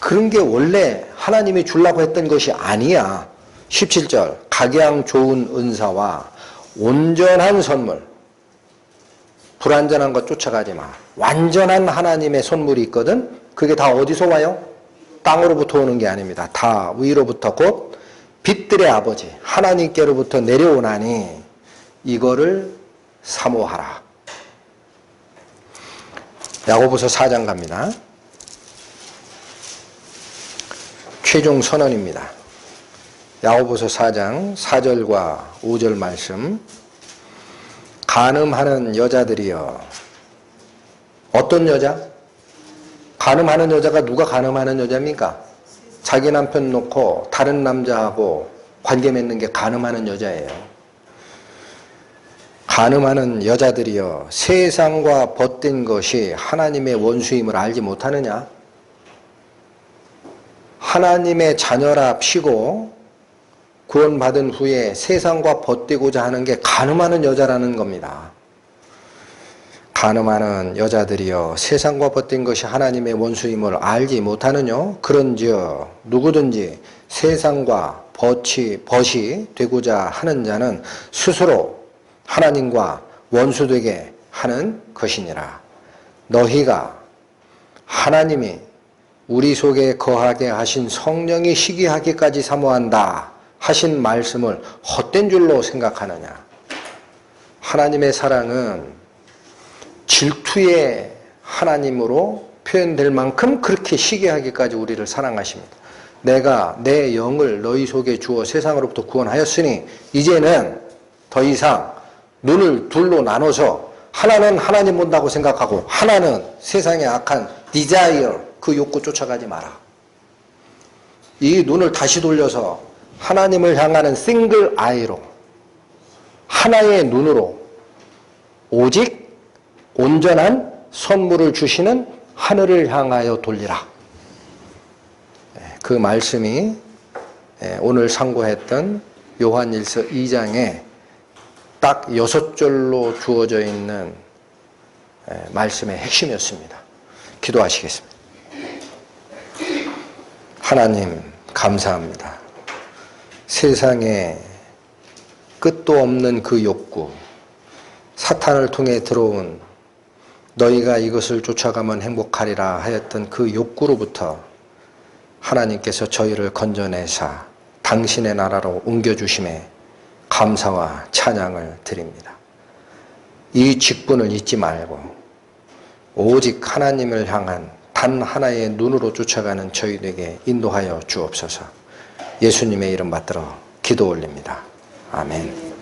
S1: 그런 게 원래 하나님이 주려고 했던 것이 아니야. 17절, 각양 좋은 은사와 온전한 선물, 불완전한 것 쫓아가지 마. 완전한 하나님의 선물이 있거든. 그게 다 어디서 와요? 땅으로부터 오는 게 아닙니다. 다 위로부터 곧 빛들의 아버지 하나님께로부터 내려오나니 이거를 사모하라. 야고보서 4장 갑니다. 최종 선언입니다. 야고보서 4장 4절과 5절 말씀. 간음하는 여자들이여. 어떤 여자? 간음하는 여자가 누가 간음하는 여자입니까? 자기 남편 놓고 다른 남자하고 관계 맺는 게 간음하는 여자예요. 간음하는 여자들이여, 세상과 벗된 것이 하나님의 원수임을 알지 못하느냐? 하나님의 자녀라 피고 구원받은 후에 세상과 벗되고자 하는 게 간음하는 여자라는 겁니다. 간음하는 여자들이여, 세상과 벗된 것이 하나님의 원수임을 알지 못하느뇨? 그런즉 누구든지 세상과 벗이 되고자 하는 자는 스스로 하나님과 원수되게 하는 것이니라. 너희가 하나님이 우리 속에 거하게 하신 성령이 시기하기까지 사모한다 하신 말씀을 헛된 줄로 생각하느냐? 하나님의 사랑은 질투의 하나님으로 표현될 만큼 그렇게 시기하기까지 우리를 사랑하십니다. 내가 내 영을 너희 속에 주어 세상으로부터 구원하였으니 이제는 더 이상 눈을 둘로 나눠서 하나는 하나님 본다고 생각하고 하나는 세상의 악한 desire, 그 욕구 쫓아가지 마라. 이 눈을 다시 돌려서 하나님을 향하는 single eye로, 하나의 눈으로 오직 온전한 선물을 주시는 하늘을 향하여 돌리라. 그 말씀이 오늘 상고했던 요한일서 2장에 딱 6절로 주어져 있는 말씀의 핵심이었습니다. 기도하시겠습니다. 하나님 감사합니다. 세상에 끝도 없는 그 욕구, 사탄을 통해 들어온 너희가 이것을 쫓아가면 행복하리라 하였던 그 욕구로부터 하나님께서 저희를 건져내사 당신의 나라로 옮겨주심에 감사와 찬양을 드립니다. 이 직분을 잊지 말고 오직 하나님을 향한 단 하나의 눈으로 쫓아가는 저희에게 인도하여 주옵소서. 예수님의 이름 받들어 기도 올립니다. 아멘.